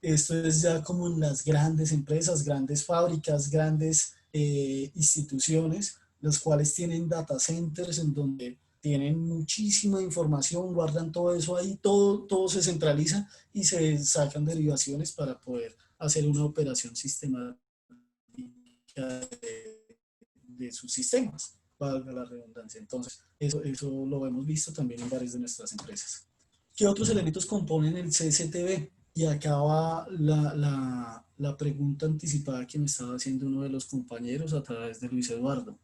Esto es ya como en las grandes empresas, grandes fábricas, grandes instituciones, los cuales tienen data centers en donde tienen muchísima información, guardan todo eso ahí, todo se centraliza y se sacan derivaciones para poder hacer una operación sistemática de sus sistemas, valga la redundancia. Entonces, eso lo hemos visto también en varias de nuestras empresas. ¿Qué otros elementos componen el CCTV? Y acá va la pregunta anticipada que me estaba haciendo uno de los compañeros a través de Luis Eduardo.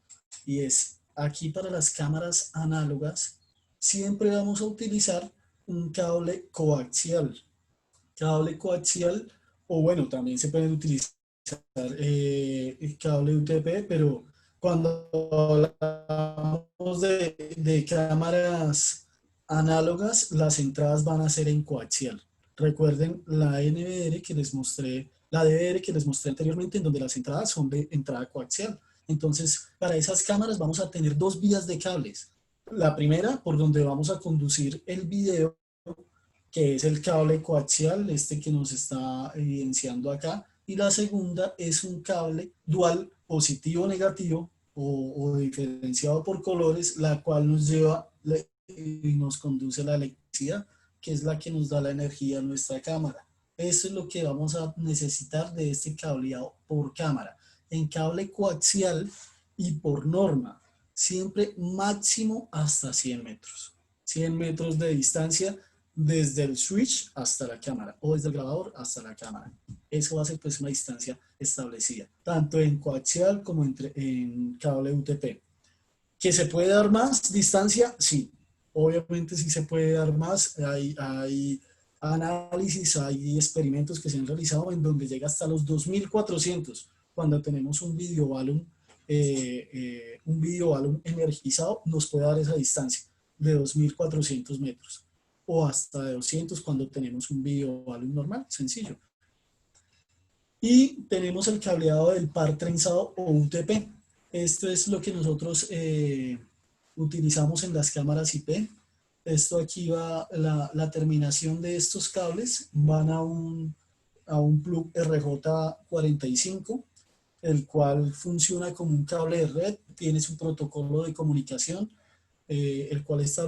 Y es, aquí para las cámaras análogas, siempre vamos a utilizar un cable coaxial. Cable coaxial, o bueno, también se puede utilizar el cable UTP, pero cuando hablamos de cámaras análogas, las entradas van a ser en coaxial. Recuerden la NVR que les mostré, la DVR que les mostré anteriormente, en donde las entradas son de entrada coaxial. Entonces, para esas cámaras vamos a tener dos vías de cables. La primera, por donde vamos a conducir el video, que es el cable coaxial, este que nos está evidenciando acá, y la segunda es un cable dual positivo-negativo o diferenciado por colores, la cual nos lleva y nos conduce a la electricidad, que es la que nos da la energía a nuestra cámara. Eso es lo que vamos a necesitar de este cableado por cámara. En cable coaxial y por norma, siempre máximo hasta 100 metros. 100 metros de distancia desde el switch hasta la cámara o desde el grabador hasta la cámara. Eso va a ser pues una distancia establecida, tanto en coaxial como en cable UTP. ¿Que se puede dar más distancia? Sí, obviamente sí se puede dar más. Hay análisis, hay experimentos que se han realizado en donde llega hasta los 2400 cuando tenemos un video volumen energizado, nos puede dar esa distancia de 2400 metros o hasta de 200 cuando tenemos un video volumen normal, sencillo. Y tenemos el cableado del par trenzado o UTP. Esto es lo que nosotros utilizamos en las cámaras IP. Esto aquí va, la terminación de estos cables van a un plug RJ45, el cual funciona como un cable de red, tiene su protocolo de comunicación, el cual está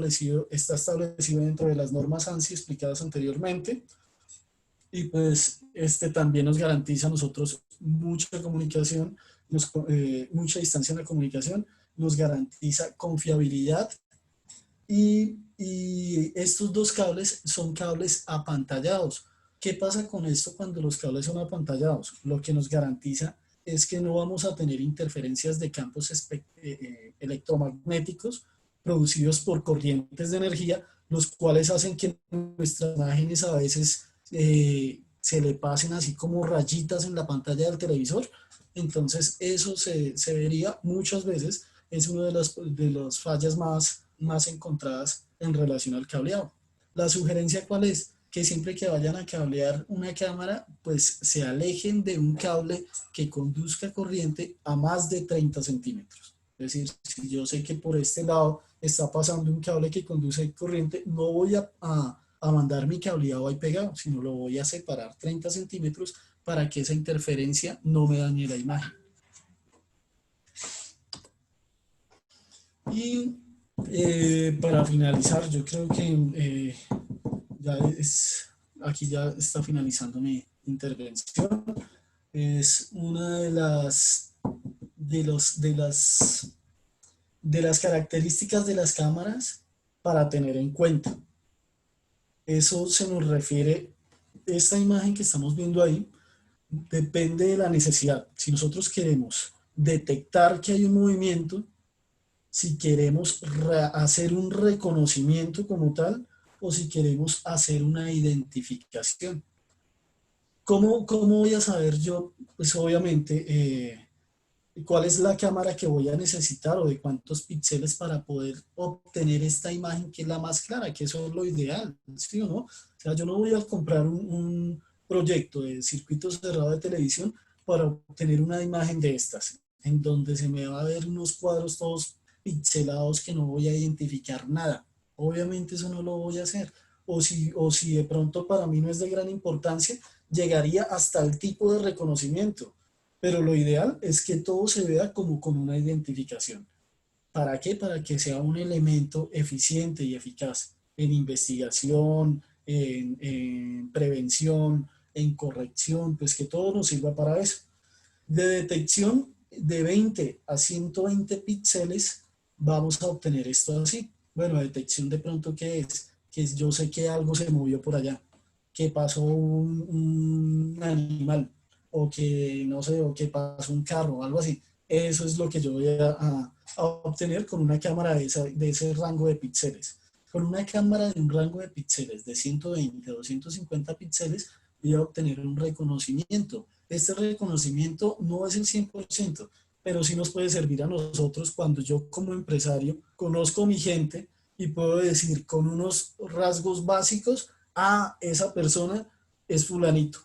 establecido dentro de las normas ANSI explicadas anteriormente. Y pues este también nos garantiza a nosotros mucha comunicación, mucha distancia en la comunicación, nos garantiza confiabilidad y estos dos cables son cables apantallados. ¿Qué pasa con esto cuando los cables son apantallados? Lo que nos garantiza es que no vamos a tener interferencias de campos electromagnéticos producidos por corrientes de energía, los cuales hacen que nuestras imágenes a veces se le pasen así como rayitas en la pantalla del televisor. Entonces eso se vería muchas veces, es una de las fallas más encontradas en relación al cableado. La sugerencia ¿cuál es? Que siempre que vayan a cablear una cámara, pues se alejen de un cable que conduzca corriente a más de 30 centímetros. Es decir, si yo sé que por este lado está pasando un cable que conduce corriente, no voy a mandar mi cableado ahí pegado, sino lo voy a separar 30 centímetros para que esa interferencia no me dañe la imagen. Y para finalizar, yo creo que aquí ya está finalizando mi intervención. Es una de las características de las cámaras para tener en cuenta. Eso se nos refiere, esta imagen que estamos viendo ahí, depende de la necesidad. Si nosotros queremos detectar que hay un movimiento, si queremos hacer un reconocimiento como tal, o si queremos hacer una identificación. ¿Cómo voy a saber yo? Pues obviamente cuál es la cámara que voy a necesitar o de cuántos píxeles para poder obtener esta imagen que es la más clara, que eso es lo ideal, ¿sí o no? O sea, yo no voy a comprar un proyecto de circuito cerrado de televisión para obtener una imagen de estas, en donde se me va a ver unos cuadros todos pixelados que no voy a identificar nada. Obviamente eso no lo voy a hacer. O si de pronto para mí no es de gran importancia, llegaría hasta el tipo de reconocimiento. Pero lo ideal es que todo se vea como con una identificación. ¿Para qué? Para que sea un elemento eficiente y eficaz en investigación, en prevención, en corrección, pues que todo nos sirva para eso. De detección de 20 a 120 píxeles vamos a obtener esto así. Bueno, detección de pronto, ¿qué es? Que yo sé que algo se movió por allá, que pasó un animal, o que, no sé, o que pasó un carro, o algo así. Eso es lo que yo voy a obtener con una cámara de ese rango de píxeles. Con una cámara de un rango de píxeles de 120 a 250 píxeles, voy a obtener un reconocimiento. Este reconocimiento no es el 100%, pero sí nos puede servir a nosotros cuando yo como empresario conozco a mi gente y puedo decir con unos rasgos básicos, esa persona es fulanito,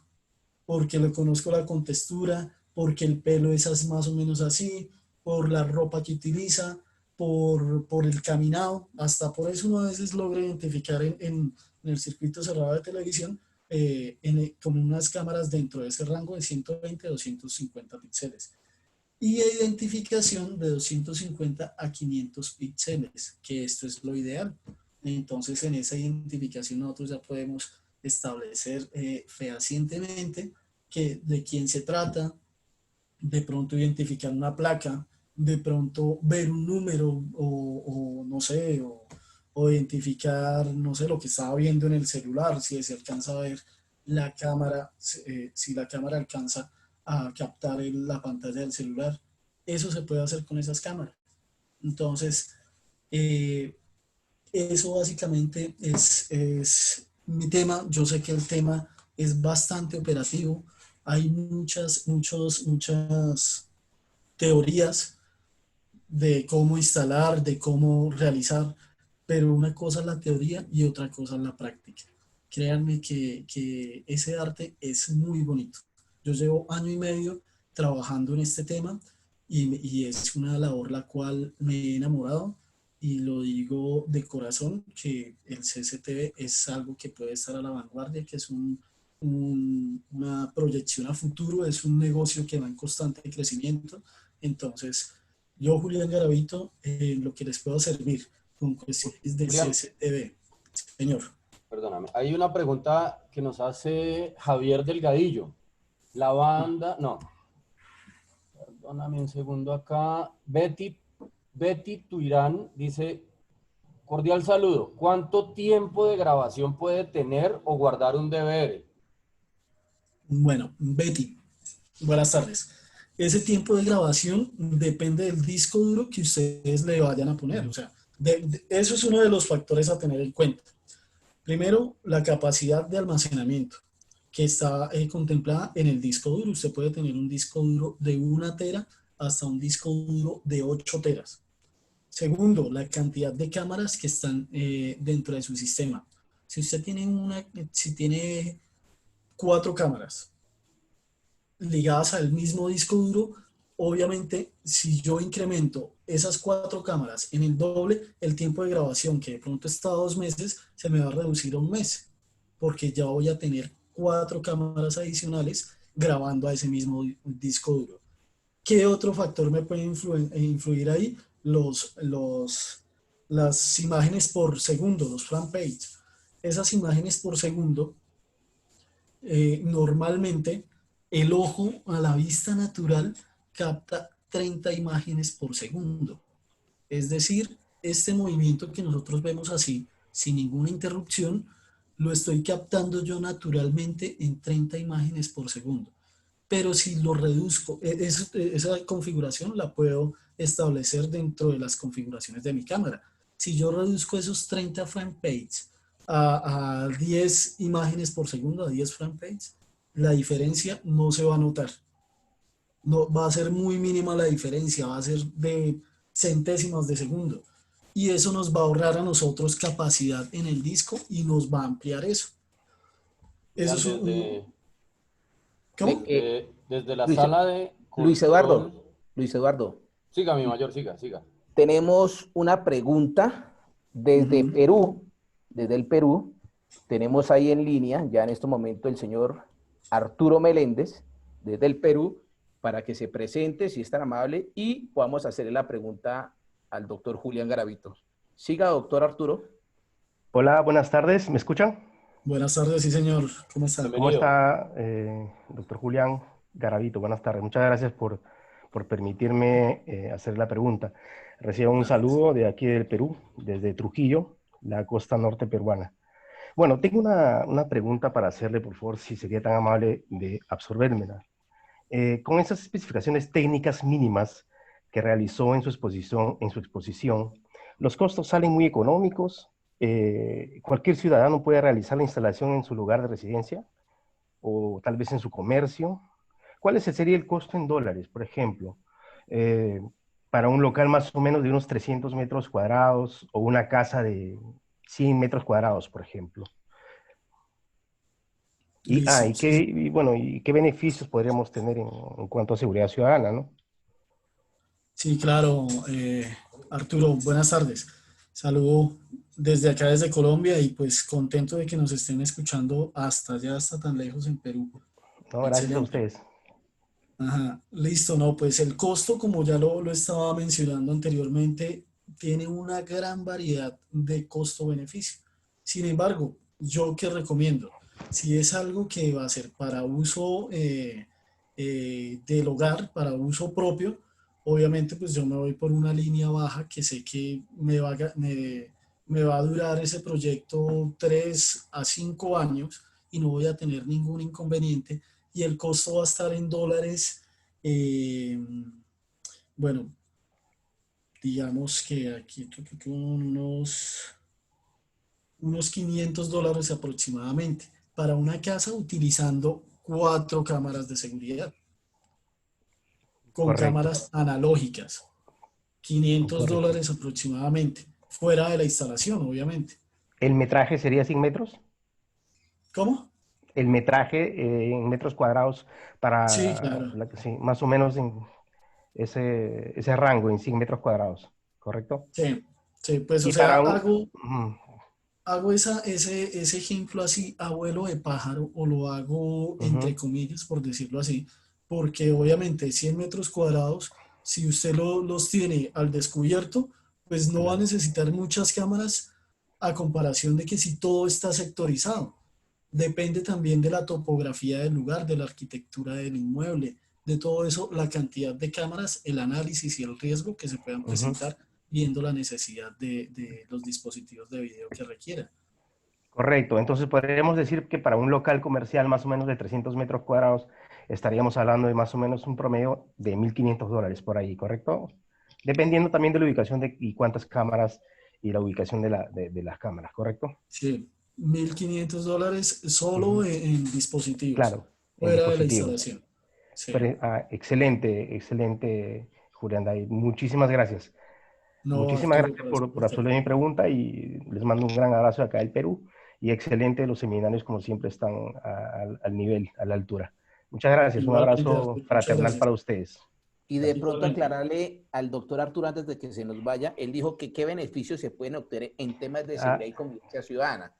porque le conozco la contextura, porque el pelo es más o menos así, por la ropa que utiliza, por el caminado, hasta por eso uno a veces logra identificar en el circuito cerrado de televisión con unas cámaras dentro de ese rango de 120 a 250 píxeles y identificación de 250 a 500 píxeles, que esto es lo ideal. Entonces, en esa identificación nosotros ya podemos establecer fehacientemente de quién se trata, de pronto identificar una placa, de pronto ver un número o no sé, o identificar, no sé, lo que estaba viendo en el celular, si se alcanza a ver la cámara, si la cámara alcanza a captar la pantalla del celular. Eso se puede hacer con esas cámaras. Entonces, eh, eso básicamente es mi tema. Yo sé que el tema es bastante operativo. Hay muchas teorías de cómo instalar, de cómo realizar, pero una cosa es la teoría y otra cosa es la práctica. Créanme que ese arte es muy bonito. Yo llevo año y medio trabajando en este tema y es una labor la cual me he enamorado y lo digo de corazón que el CCTV es algo que puede estar a la vanguardia, que es una proyección a futuro, es un negocio que va en constante crecimiento. Entonces, yo, Julián Garavito, lo que les puedo servir con cuestiones de Julián, CCTV. Señor. perdóname. Hay una pregunta que nos hace Javier Delgadillo. La banda, no, perdóname un segundo acá. Betty Tuirán dice, cordial saludo. ¿Cuánto tiempo de grabación puede tener o guardar un DVR? Bueno, Betty, buenas tardes. Ese tiempo de grabación depende del disco duro que ustedes le vayan a poner. O sea, eso es uno de los factores a tener en cuenta. Primero, la capacidad de almacenamiento que está contemplada en el disco duro. Usted puede tener un disco duro de 1 tera hasta un disco duro de 8 teras. Segundo, la cantidad de cámaras que están dentro de su sistema. Si usted tiene si tiene 4 cámaras ligadas al mismo disco duro, obviamente si yo incremento esas 4 cámaras en el doble, el tiempo de grabación que de pronto está a 2 meses, se me va a reducir a 1 mes, porque ya voy a tener 4 cámaras adicionales grabando a ese mismo disco duro. ¿Qué otro factor me puede influir ahí? Las imágenes por segundo, los frame page. Esas imágenes por segundo, normalmente el ojo a la vista natural capta 30 imágenes por segundo. Es decir, este movimiento que nosotros vemos así, sin ninguna interrupción, lo estoy captando yo naturalmente en 30 imágenes por segundo. Pero si lo reduzco, esa configuración la puedo establecer dentro de las configuraciones de mi cámara. Si yo reduzco esos 30 frame page a 10 imágenes por segundo, a 10 frame page, la diferencia no se va a notar. No, va a ser muy mínima la diferencia, va a ser de centésimas de segundo. Y eso nos va a ahorrar a nosotros capacidad en el disco y nos va a ampliar eso. Eso Julián, es ¿cómo? desde la Luis, sala de Luis control. Eduardo, Luis Eduardo, Siga, mi mayor, siga, siga. tenemos una pregunta desde Ujú. Perú, desde el Perú. Tenemos ahí en línea, ya en este momento, el señor Arturo Meléndez, desde el Perú, para que se presente, si es tan amable, y podamos hacerle la pregunta al doctor Julián Garavito. Siga, doctor Arturo. Hola, buenas tardes. ¿Me escuchan? Buenas tardes, sí señor. ¿Cómo está? ¿Cómo Bienvenido. está, doctor Julián Garavito? Buenas tardes. Muchas gracias por permitirme hacer la pregunta. Recibo un Gracias. saludo de aquí del Perú, desde Trujillo, la costa norte peruana. Bueno, tengo una pregunta para hacerle, por favor, si sería tan amable de absorbérmela. Con esas especificaciones técnicas mínimas que realizó en su exposición, ¿los costos salen muy económicos? ¿Cualquier ciudadano puede realizar la instalación en su lugar de residencia o tal vez en su comercio? ¿Cuál sería el costo en dólares, por ejemplo, eh, para un local más o menos de unos 300 metros cuadrados o una casa de 100 metros cuadrados, por ejemplo? Listo. Sí, Bueno, ¿y qué beneficios podríamos tener en cuanto a seguridad ciudadana, no? sí, claro. Arturo, buenas tardes. Saludo desde acá, desde Colombia, y pues contento de que nos estén escuchando hasta allá, hasta tan lejos en Perú. No, gracias a Excelente. ustedes. Ajá, listo, no, pues el costo, como ya lo estaba mencionando anteriormente, tiene una gran variedad de costo-beneficio. Sin embargo, yo que recomiendo, si es algo que va a ser para uso del hogar, para uso propio, obviamente pues yo me voy por una línea baja que sé que me va a durar ese proyecto 3 a 5 años y no voy a tener ningún inconveniente y el costo va a estar en dólares. eh, bueno, digamos que aquí unos $500 aproximadamente para una casa utilizando 4 cámaras de seguridad con Correcto, cámaras analógicas. quinientos correcto. dólares aproximadamente, fuera de la instalación, obviamente. ¿El metraje sería 100 metros? ¿Cómo? El metraje en metros cuadrados Sí, claro. sí, más o menos en ese rango, en 100 metros cuadrados, ¿correcto? Sí, sí, pues o Y sea, para hago ese ejemplo así, abuelo de pájaro, o lo hago entre ujú, comillas, por decirlo así, porque obviamente 100 metros cuadrados, si usted los tiene al descubierto, pues no va a claro. necesitar muchas cámaras a comparación de que si todo está sectorizado. Depende también de la topografía del lugar, de la arquitectura del inmueble, de todo eso, la cantidad de cámaras, el análisis y el riesgo que se puedan Ujú. presentar viendo la necesidad de los dispositivos de video que requiera. Correcto, entonces podríamos decir que para un local comercial más o menos de 300 metros cuadrados estaríamos hablando de más o menos un promedio de $1,500 por ahí, ¿correcto? Dependiendo también de la ubicación y cuántas cámaras y la ubicación de las cámaras, ¿correcto? Sí, $1,500 solo Ujú. en dispositivos, Claro, en fuera de la dispositivos. instalación. Sí, Excelente, excelente, Julián Day. Muchísimas gracias. no, Muchísimas Arturo, gracias para por servirte. absolver mi pregunta y les mando un gran abrazo acá del Perú. Y excelente, los seminarios como siempre están al nivel, a la altura. Muchas gracias, un Igualmente, abrazo Arturo, muchas fraternal gracias. para ustedes. Y de Gracias. pronto Igualmente. aclararle al doctor Arturo antes de que se nos vaya, él dijo que qué beneficios se pueden obtener en temas de Ah, seguridad y convivencia ciudadana,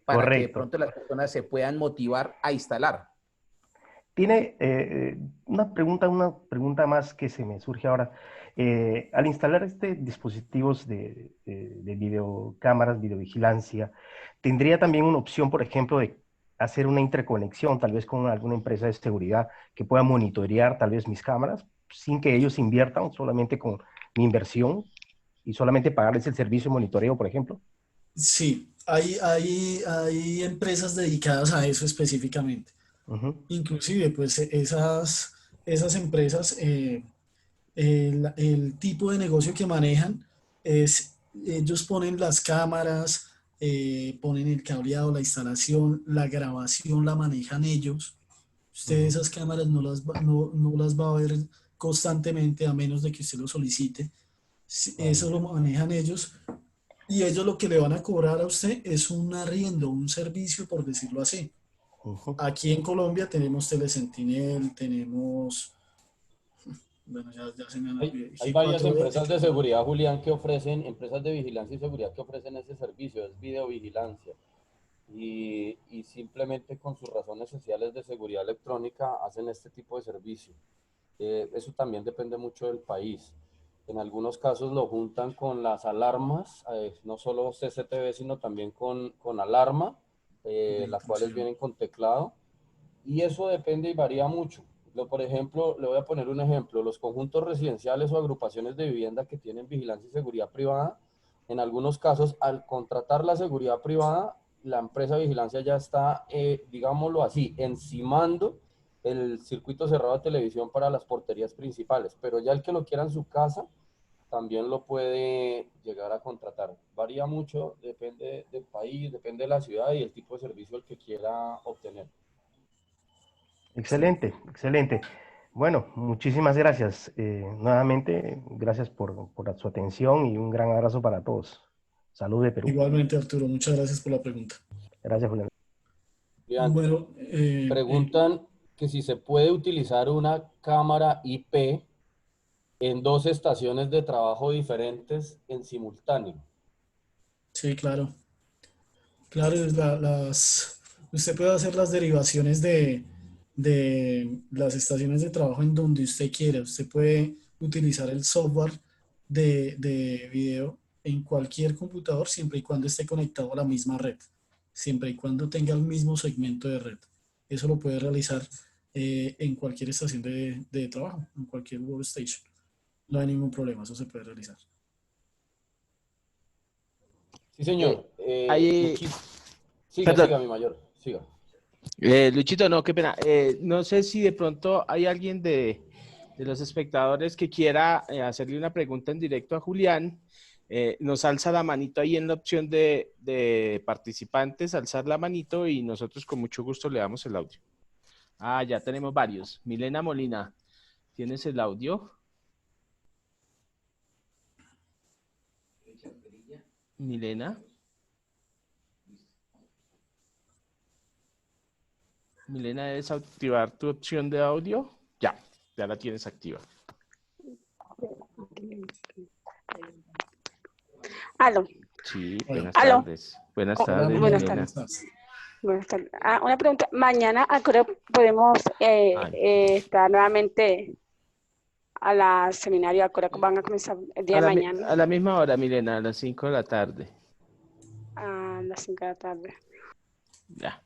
para que de correcto. pronto las personas se puedan motivar a instalar. Tiene una pregunta más que se me surge ahora. Al instalar este dispositivos de videocámaras, videovigilancia, ¿tendría también una opción, por ejemplo, de hacer una interconexión, tal vez con alguna empresa de seguridad que pueda monitorear tal vez mis cámaras, sin que ellos inviertan, solamente con mi inversión y solamente pagarles el servicio de monitoreo, por ejemplo? Sí, hay empresas dedicadas a eso específicamente. Ujú, Inclusive, pues esas empresas, el tipo de negocio que manejan es, ellos ponen las cámaras, ponen el cableado, la instalación, la grabación la manejan ellos, Usted esas cámaras no las va a ver constantemente a menos de que usted lo solicite. Eso lo manejan ellos y ellos lo que le van a cobrar a usted es un arriendo, un servicio, por decirlo así. Aquí en Colombia tenemos Telesentinel, tenemos, bueno, ya se me han olvidado, Hay varias G4E. empresas de seguridad, Julián, que ofrecen, empresas de vigilancia y seguridad que ofrecen ese servicio, es videovigilancia. Y simplemente con sus razones sociales de seguridad electrónica hacen este tipo de servicio. Eso también depende mucho del país. En algunos casos lo juntan con las alarmas, no solo CCTV, sino también con alarma, las cuales vienen con teclado. Y eso depende y varía mucho. Por ejemplo, le voy a poner un ejemplo. Los conjuntos residenciales o agrupaciones de vivienda que tienen vigilancia y seguridad privada, en algunos casos, al contratar la seguridad privada, la empresa de vigilancia ya está, digámoslo así, encimando el circuito cerrado de televisión para las porterías principales. Pero ya el que lo quiera en su casa, también lo puede llegar a contratar. Varía mucho, depende del país, depende de la ciudad y el tipo de servicio el que quiera obtener. Excelente, excelente. Bueno, muchísimas gracias. Nuevamente, gracias por su atención y un gran abrazo para todos. Salud de Perú. Igualmente, Arturo, muchas gracias por la pregunta. Gracias, Julián. Bien, Bueno, preguntan que si se puede utilizar una cámara IP en dos estaciones de trabajo diferentes en simultáneo. sí, claro. Claro, usted puede hacer las derivaciones de las estaciones de trabajo en donde usted quiera. Usted puede utilizar el software de video en cualquier computador siempre y cuando esté conectado a la misma red, siempre y cuando tenga el mismo segmento de red. Eso lo puede realizar en cualquier estación de trabajo, en cualquier workstation. No hay ningún problema, eso se puede realizar. Sí, señor. Ahí, Siga, perdón. siga, mi mayor. Siga. Luchito, no, qué pena. No sé si de pronto hay alguien de los espectadores que quiera hacerle una pregunta en directo a Julián. Nos alza la manito ahí en la opción de participantes, alzar la manito y nosotros con mucho gusto le damos el audio. Ah, ya tenemos varios. Milena Molina, ¿tienes el audio? Milena. Milena, ¿debes activar tu opción de audio? Ya la tienes activa. Aló. Sí, buenas Aló. tardes. Buenas Oh, tardes, Milena, Milena. ¿cómo estás? Buenas tardes. Una pregunta. Mañana, ¿a qué hora podemos estar nuevamente a la seminario? ¿A qué hora van a comenzar el día de mañana? A la misma hora, Milena, a las 5 de la tarde. A las 5 de la tarde. Ya.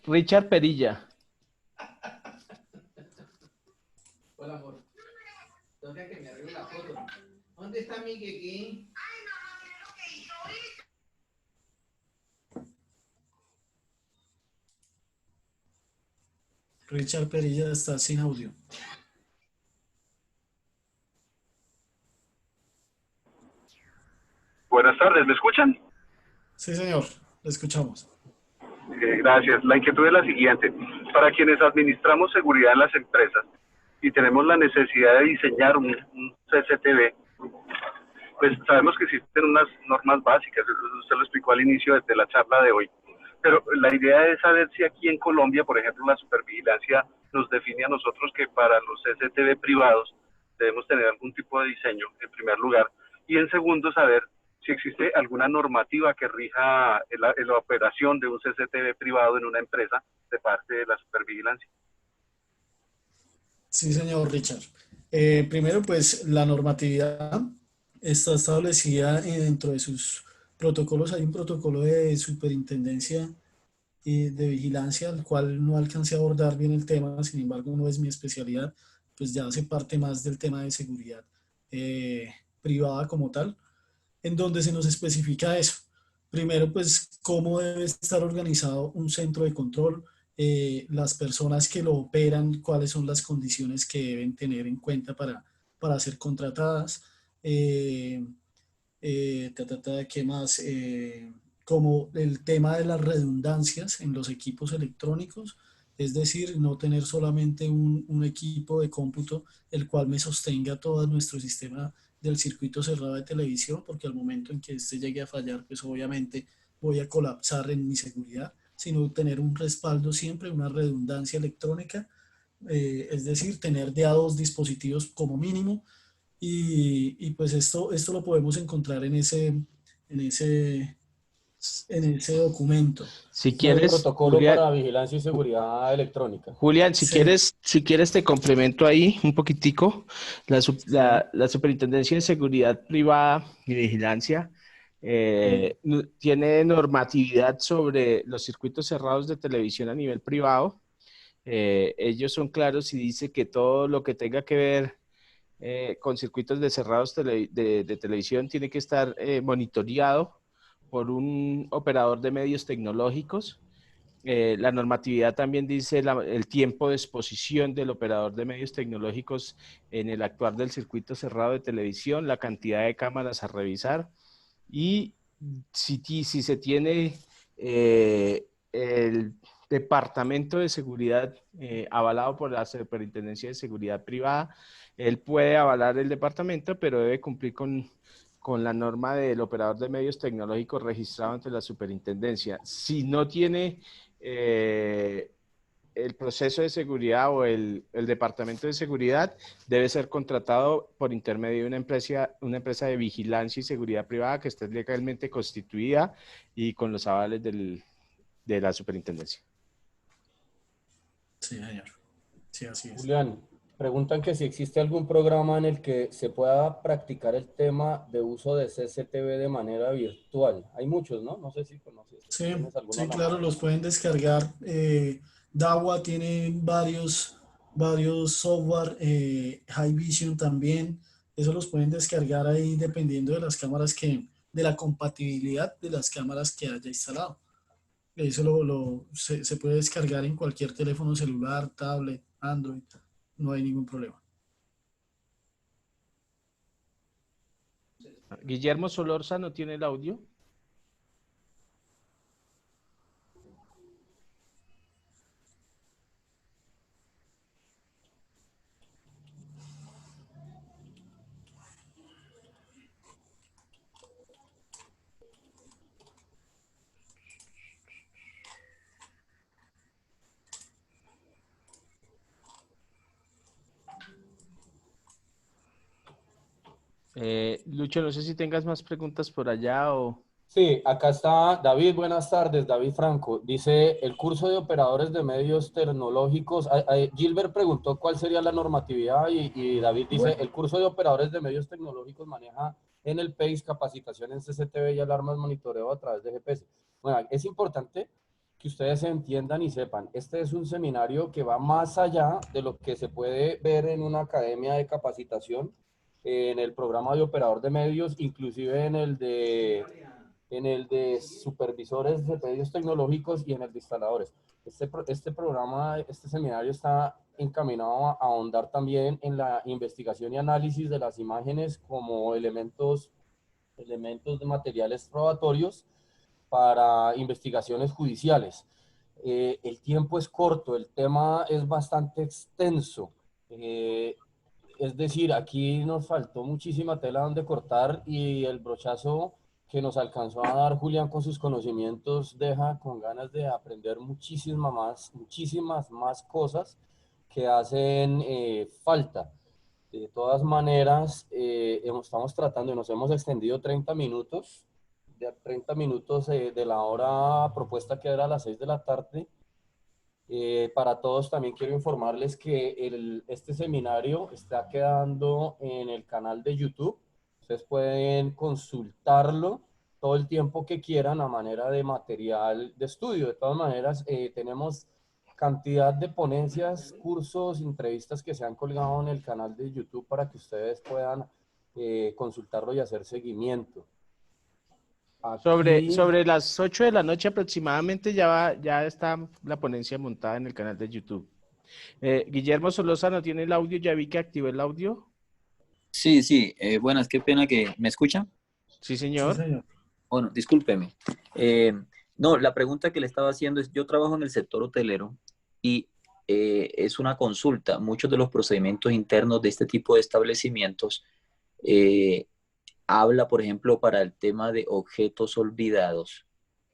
Richard Perilla. Hola, amor. Toca que me arregle la foto. ¿Dónde está mi Kiki? Richard Perilla está sin audio. Buenas tardes, ¿me escuchan? Sí, señor, lo escuchamos. Gracias. La inquietud es la siguiente. Para quienes administramos seguridad en las empresas y tenemos la necesidad de diseñar un CCTV, pues sabemos que existen unas normas básicas, usted lo explicó al inicio de la charla de hoy, pero la idea es saber si aquí en Colombia, por ejemplo, la supervigilancia nos define a nosotros que para los CCTV privados debemos tener algún tipo de diseño, en primer lugar, y en segundo, saber si existe alguna normativa que rija la operación de un CCTV privado en una empresa de parte de la supervigilancia. Sí, señor Richard. Primero, pues la normatividad está establecida dentro de sus protocolos. Hay un protocolo de superintendencia y de vigilancia, al cual no alcancé a abordar bien el tema, sin embargo no es mi especialidad, pues ya hace parte más del tema de seguridad privada como tal, en donde se nos especifica eso. Primero, pues cómo debe estar organizado un centro de control, las personas que lo operan, cuáles son las condiciones que deben tener en cuenta para ser contratadas, ¿qué más? Como el tema de las redundancias en los equipos electrónicos, Es decir, no tener solamente un equipo de cómputo el cual me sostenga todo nuestro sistema del circuito cerrado de televisión, porque al momento en que este llegue a fallar, pues obviamente voy a colapsar en mi seguridad, sino tener un respaldo siempre, una redundancia electrónica, es decir, tener de a dos dispositivos como mínimo, y pues esto lo podemos encontrar en ese, en ese documento. Si Es el quieres, protocolo Julián, para vigilancia y seguridad electrónica. Julián, Sí. si quieres te complemento ahí un poquitico. La Superintendencia de Seguridad Privada y Vigilancia tiene normatividad sobre los circuitos cerrados de televisión a nivel privado. Ellos son claros y dice que todo lo que tenga que ver con circuitos de cerrados de televisión tiene que estar monitoreado por un operador de medios tecnológicos. La normatividad también dice el tiempo de exposición del operador de medios tecnológicos en el actuar del circuito cerrado de televisión, la cantidad de cámaras a revisar y si se tiene el Departamento de Seguridad avalado por la Superintendencia de Seguridad Privada, él puede avalar el departamento, pero debe cumplir con la norma del operador de medios tecnológicos registrado ante la superintendencia. Si no tiene el proceso de seguridad o el departamento de seguridad, debe ser contratado por intermedio de una empresa de vigilancia y seguridad privada que esté legalmente constituida y con los avales de la superintendencia. Sí, señor. Sí, así es. Julián, preguntan que si existe algún programa en el que se pueda practicar el tema de uso de CCTV de manera virtual. Hay muchos, ¿no? No sé si conoces. Sí, ¿Tienes alguno sí, a la claro, mano? los pueden descargar. DAWA tiene varios software, Hikvision también. Eso los pueden descargar ahí dependiendo de las cámaras de la compatibilidad de las cámaras que haya instalado. Eso se puede descargar en cualquier teléfono celular, tablet, Android. No hay ningún problema. Guillermo Solórzano tiene el audio. Lucho, no sé si tengas más preguntas por allá o... Sí, acá está David, buenas tardes, David Franco. Dice, el curso de operadores de medios tecnológicos, Gilbert preguntó cuál sería la normatividad y David dice, Bueno. el curso de operadores de medios tecnológicos maneja en el PACE capacitación en CCTV y alarmas monitoreo a través de GPS. Bueno, es importante que ustedes entiendan y sepan, este es un seminario que va más allá de lo que se puede ver en una academia de capacitación, en el programa de operador de medios, inclusive en el de supervisores de medios tecnológicos y en el de instaladores. Este programa, este seminario está encaminado a ahondar también en la investigación y análisis de las imágenes como elementos de materiales probatorios para investigaciones judiciales. El tiempo es corto, el tema es bastante extenso. Es decir, aquí nos faltó muchísima tela donde cortar y el brochazo que nos alcanzó a dar Julián con sus conocimientos deja con ganas de aprender muchísimas más cosas que hacen falta. De todas maneras, estamos tratando y nos hemos extendido 30 minutos, de la hora propuesta que era a las 6 de la tarde. Para todos también quiero informarles que este seminario está quedando en el canal de YouTube. Ustedes pueden consultarlo todo el tiempo que quieran a manera de material de estudio. De todas maneras, tenemos cantidad de ponencias, cursos, entrevistas que se han colgado en el canal de YouTube para que ustedes puedan consultarlo y hacer seguimiento. Aquí... Sobre las 8 de la noche aproximadamente ya está la ponencia montada en el canal de YouTube. Guillermo Solórzano tiene el audio, ya vi que activó el audio. Sí, sí, buenas, qué pena que... ¿Me escuchan? Sí, señor. Sí, señor. Bueno, discúlpeme. No, la pregunta que le estaba haciendo es, yo trabajo en el sector hotelero y es una consulta. Muchos de los procedimientos internos de este tipo de establecimientos habla, por ejemplo, para el tema de objetos olvidados,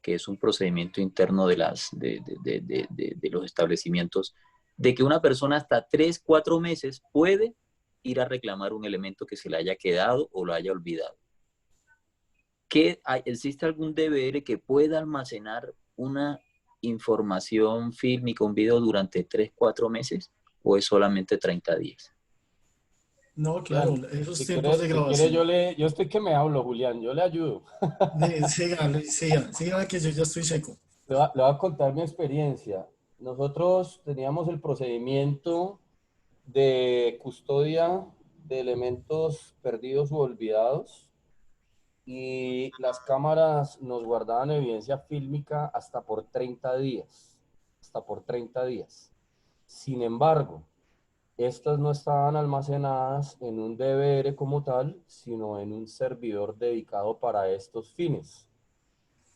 que es un procedimiento interno de los establecimientos, de que una persona hasta 3, 4 meses puede ir a reclamar un elemento que se le haya quedado o lo haya olvidado. ¿Existe algún DVR que pueda almacenar una información fílmica, un video durante 3, 4 meses o es solamente 30 días? No, claro, Julián, esos si tiempos de quiere, grabación. yo estoy que me hablo, Julián, yo le ayudo. Siga, que yo ya estoy seco. Le voy a contar mi experiencia. Nosotros teníamos el procedimiento de custodia de elementos perdidos u olvidados y las cámaras nos guardaban evidencia fílmica hasta por 30 días. Hasta por 30 días. Sin embargo, estas no estaban almacenadas en un DVR como tal, sino en un servidor dedicado para estos fines.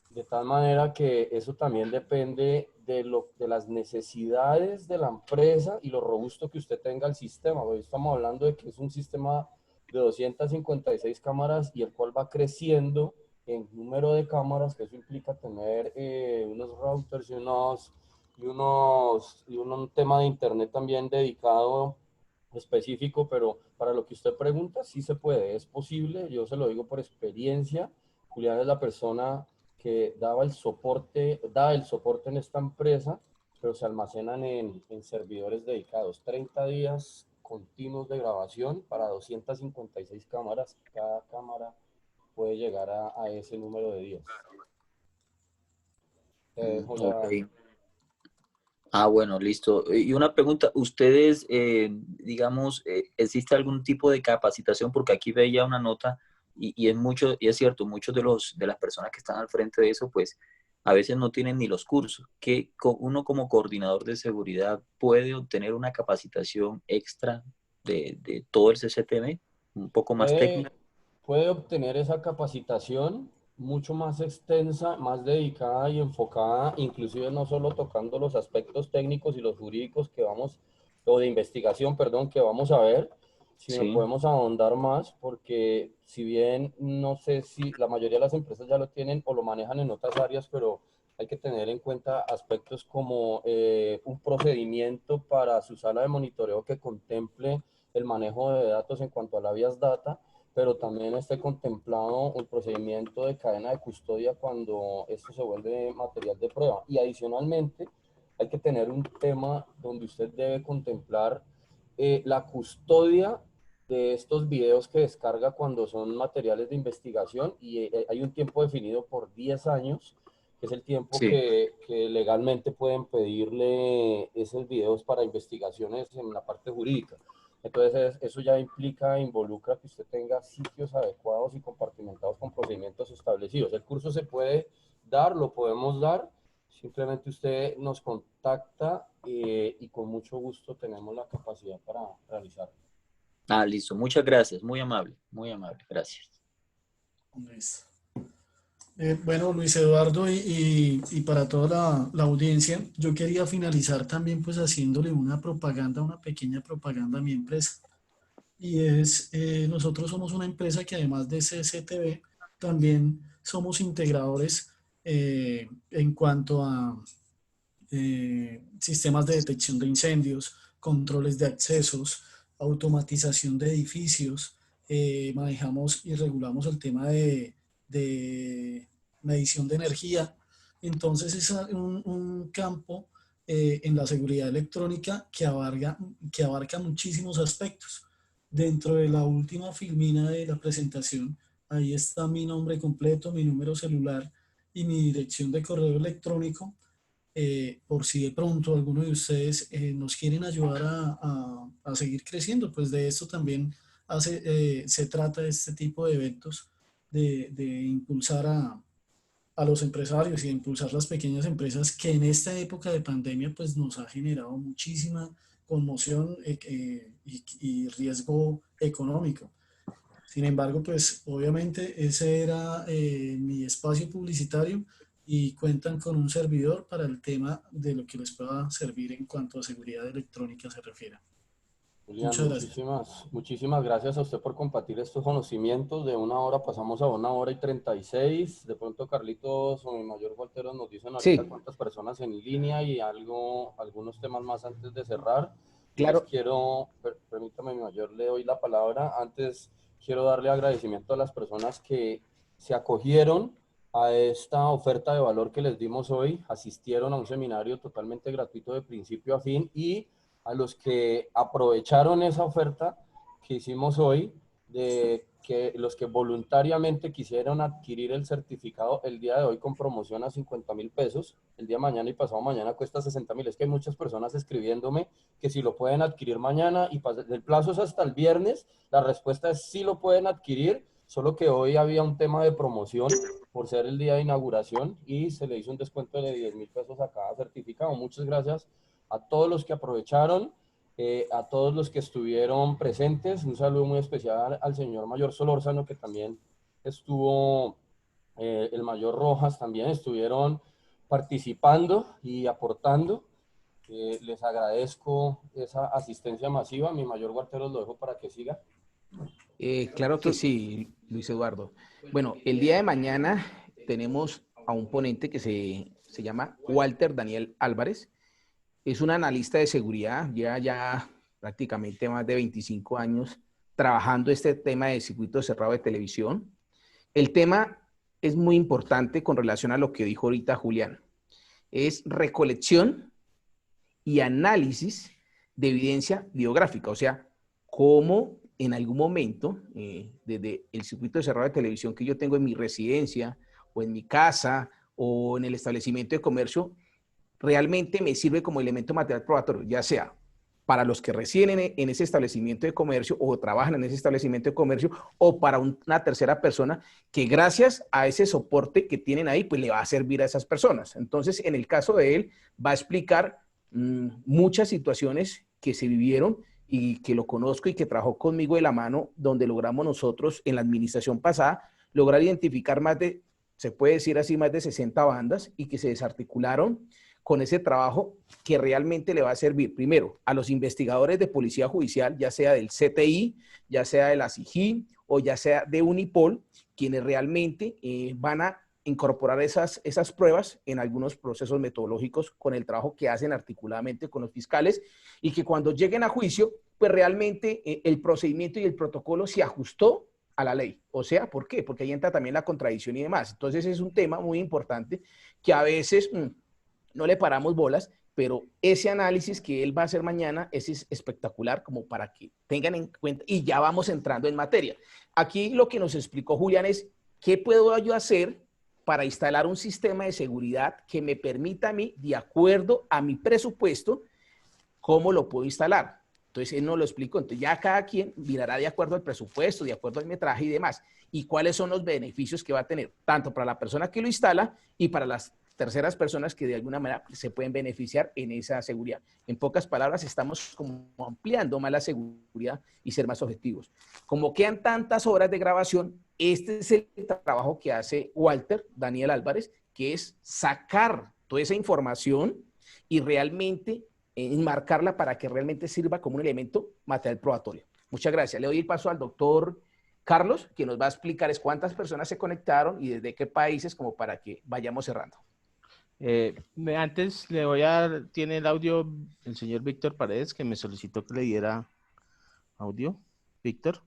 De tal manera que eso también depende de las necesidades de la empresa y lo robusto que usted tenga el sistema. Hoy estamos hablando de que es un sistema de 256 cámaras y el cual va creciendo en número de cámaras, que eso implica tener unos routers y un tema de internet también dedicado específico, pero para lo que usted pregunta, sí se puede, es posible, yo se lo digo por experiencia. Julián es la persona que da el soporte en esta empresa, pero se almacenan en servidores dedicados. 30 días continuos de grabación para 256 cámaras. Cada cámara puede llegar a ese número de días. Ok. Bueno, listo. Y una pregunta, ¿ustedes, digamos, existe algún tipo de capacitación? Porque aquí veía una nota y es cierto, muchos de las personas que están al frente de eso, pues a veces no tienen ni los cursos. Que uno como coordinador de seguridad puede obtener una capacitación extra de todo el CCTV, un poco más técnica. Puede obtener esa capacitación mucho más extensa, más dedicada y enfocada, inclusive no solo tocando los aspectos técnicos y los jurídicos o de investigación, perdón, que vamos a ver, sino Sí. podemos ahondar más, porque si bien no sé si la mayoría de las empresas ya lo tienen o lo manejan en otras áreas, pero hay que tener en cuenta aspectos como un procedimiento para su sala de monitoreo que contemple el manejo de datos en cuanto a la vías data, pero también esté contemplado el procedimiento de cadena de custodia cuando esto se vuelve material de prueba. Y adicionalmente, hay que tener un tema donde usted debe contemplar la custodia de estos videos que descarga cuando son materiales de investigación, y hay un tiempo definido por 10 años, que es el tiempo Sí. que legalmente pueden pedirle esos videos para investigaciones en la parte jurídica. Entonces, eso ya involucra que usted tenga sitios adecuados y compartimentados con procedimientos establecidos. El curso se puede dar, lo podemos dar, simplemente usted nos contacta y con mucho gusto tenemos la capacidad para realizarlo. Listo. Muchas gracias. Muy amable, gracias. Listo. Bueno, Luis Eduardo, y para toda la audiencia, yo quería finalizar también pues haciéndole una pequeña propaganda a mi empresa. Y es, nosotros somos una empresa que además de CCTV, también somos integradores en cuanto a sistemas de detección de incendios, controles de accesos, automatización de edificios, manejamos y regulamos el tema de medición de energía. Entonces es un campo en la seguridad electrónica que abarca muchísimos aspectos. Dentro de la última filmina de la presentación, ahí está mi nombre completo, mi número celular y mi dirección de correo electrónico. Por si de pronto alguno de ustedes nos quieren ayudar a seguir creciendo, pues de esto también se trata este tipo de eventos, de impulsar a los empresarios y de impulsar las pequeñas empresas que en esta época de pandemia pues nos ha generado muchísima conmoción y riesgo económico. Sin embargo, pues obviamente ese era mi espacio publicitario. y cuentan con un servidor para el tema de lo que les pueda servir en cuanto a seguridad electrónica se refiere. Julián, Muchas gracias. muchísimas gracias a usted por compartir estos conocimientos. De 1 hora pasamos a 1 hora y 36. De pronto, Carlitos o mi mayor Walter nos dicen ahorita Sí, cuántas personas en línea y algunos temas más antes de cerrar. Les claro. quiero, permítame, mi mayor, le doy la palabra. Antes quiero darle agradecimiento a las personas que se acogieron a esta oferta de valor que les dimos hoy, asistieron a un seminario totalmente gratuito de principio a fin, y a los que aprovecharon esa oferta que hicimos hoy, de que los que voluntariamente quisieron adquirir el certificado el día de hoy con promoción a 50.000 pesos, el día de mañana y pasado mañana cuesta 60.000. Es que hay muchas personas escribiéndome que si lo pueden adquirir mañana, y el plazo es hasta el viernes. La respuesta es sí lo pueden adquirir, solo que hoy había un tema de promoción por ser el día de inauguración y se le hizo un descuento de 10.000 pesos a cada certificado. Muchas gracias a todos los que aprovecharon, a todos los que estuvieron presentes. Un saludo muy especial al señor mayor Solórzano, que también estuvo, el mayor Rojas también estuvieron participando y aportando. Les agradezco esa asistencia masiva. Mi mayor Guarteros lo dejo para que siga. Claro que sí, Luis Eduardo. Bueno, el día de mañana tenemos a un ponente que se llama Walter Daniel Álvarez. Es un analista de seguridad, ya prácticamente más de 25 años trabajando este tema de circuito cerrado de televisión. El tema es muy importante con relación a lo que dijo ahorita Julián. Es recolección y análisis de evidencia videográfica, o sea, cómo en algún momento, desde el circuito cerrado de televisión que yo tengo en mi residencia o en mi casa o en el establecimiento de comercio, realmente me sirve como elemento material probatorio, ya sea para los que residen en ese establecimiento de comercio o trabajan en ese establecimiento de comercio, o para una tercera persona que gracias a ese soporte que tienen ahí, pues le va a servir a esas personas. Entonces, en el caso de él, va a explicar muchas situaciones que se vivieron y que lo conozco y que trabajó conmigo de la mano, donde logramos nosotros en la administración pasada lograr identificar se puede decir así, más de 60 bandas, y que se desarticularon con ese trabajo que realmente le va a servir, primero, a los investigadores de policía judicial, ya sea del CTI, ya sea de la SIJÍN o ya sea de Unipol, quienes realmente van a incorporar esas pruebas en algunos procesos metodológicos con el trabajo que hacen articuladamente con los fiscales, y que cuando lleguen a juicio, pues realmente el procedimiento y el protocolo se ajustó a la ley. O sea, ¿por qué? Porque ahí entra también la contradicción y demás. Entonces es un tema muy importante que a veces no le paramos bolas, pero ese análisis que él va a hacer mañana es espectacular, como para que tengan en cuenta, y ya vamos entrando en materia. Aquí lo que nos explicó Julián es qué puedo yo hacer para instalar un sistema de seguridad que me permita a mí, de acuerdo a mi presupuesto, cómo lo puedo instalar. Entonces, él nos lo explicó. Entonces, ya cada quien mirará de acuerdo al presupuesto, de acuerdo al metraje y demás, y cuáles son los beneficios que va a tener, tanto para la persona que lo instala y para las terceras personas que de alguna manera se pueden beneficiar en esa seguridad. En pocas palabras, estamos como ampliando más la seguridad y ser más objetivos. Como quedan tantas horas de grabación, este es el trabajo que hace Walter Daniel Álvarez, que es sacar toda esa información y realmente enmarcarla para que realmente sirva como un elemento material probatorio. Muchas gracias. Le doy el paso al doctor Carlos, que nos va a explicar cuántas personas se conectaron y desde qué países, como para que vayamos cerrando. Antes tiene el audio el señor Víctor Paredes, que me solicitó que le diera audio. Víctor.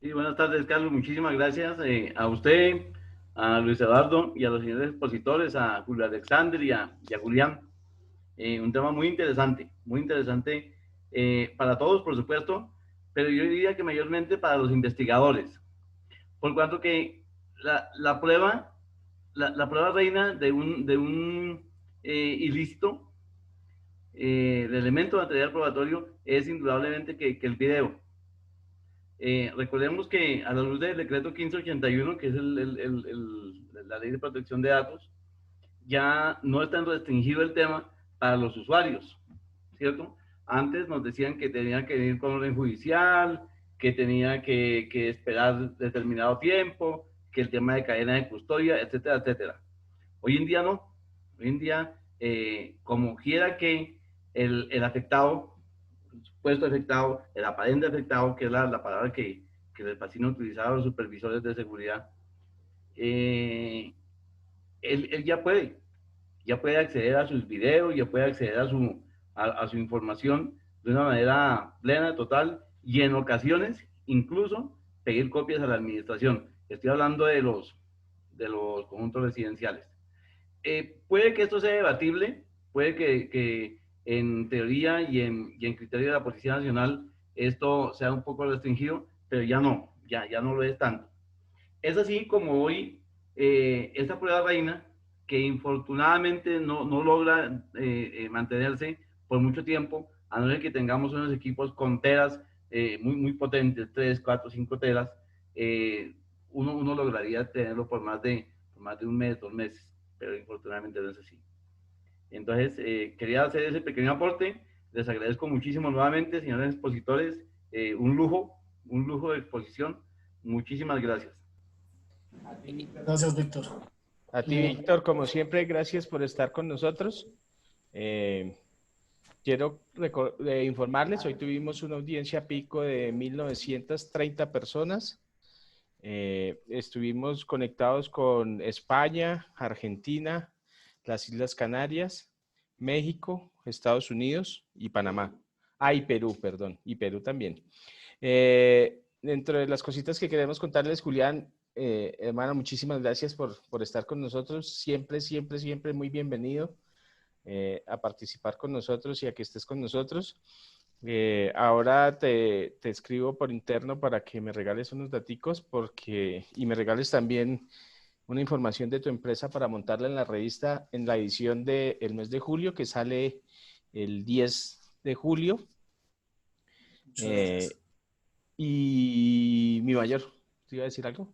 Sí, buenas tardes, Carlos. Muchísimas gracias a usted, a Luis Eduardo y a los señores expositores, a Julio Alexander y a Julián. Un tema muy interesante para todos, por supuesto, pero yo diría que mayormente para los investigadores, por cuanto que la prueba reina de un ilícito, el elemento material probatorio, es indudablemente que el video. Recordemos que a la luz del decreto 1581, que es la ley de protección de datos, ya no es tan restringido el tema para los usuarios, ¿cierto? Antes nos decían que tenía que ir con orden judicial, que tenía que esperar determinado tiempo, que el tema de cadena de custodia, etcétera, etcétera. Hoy en día no. Hoy en día, como quiera que el afectado, el supuesto afectado, el aparente afectado, que es la palabra que les fascina utilizar a los supervisores de seguridad, él ya puede acceder a sus videos, ya puede acceder a su información de una manera plena, total, y en ocasiones incluso pedir copias a la administración. Estoy hablando de los conjuntos residenciales. Puede que esto sea debatible, puede que en teoría y en criterio de la Policía Nacional esto sea un poco restringido, pero ya no lo es tanto. Es así como hoy esta prueba reina, que infortunadamente no logra mantenerse por mucho tiempo, a no ser que tengamos unos equipos con telas muy potentes, 3, 4, 5 telas, uno lograría tenerlo por más de un mes, 2 meses, pero infortunadamente no es así. Entonces, quería hacer ese pequeño aporte. Les agradezco muchísimo nuevamente, señores expositores, un lujo de exposición. Muchísimas gracias. Gracias, Víctor. A ti, Víctor, como siempre, gracias por estar con nosotros. Quiero informarles, hoy tuvimos una audiencia pico de 1930 personas. Estuvimos conectados con España, Argentina, las Islas Canarias, México, Estados Unidos y Panamá. Y Perú, perdón, y Perú también. Dentro de las cositas que queremos contarles, Julián, hermano, muchísimas gracias por estar con nosotros. Siempre muy bienvenido a participar con nosotros y a que estés con nosotros. Ahora te escribo por interno para que me regales unos daticos y me regales también una información de tu empresa para montarla en la revista en la edición del mes de julio, que sale el 10 de julio. Y mi mayor, ¿te iba a decir algo?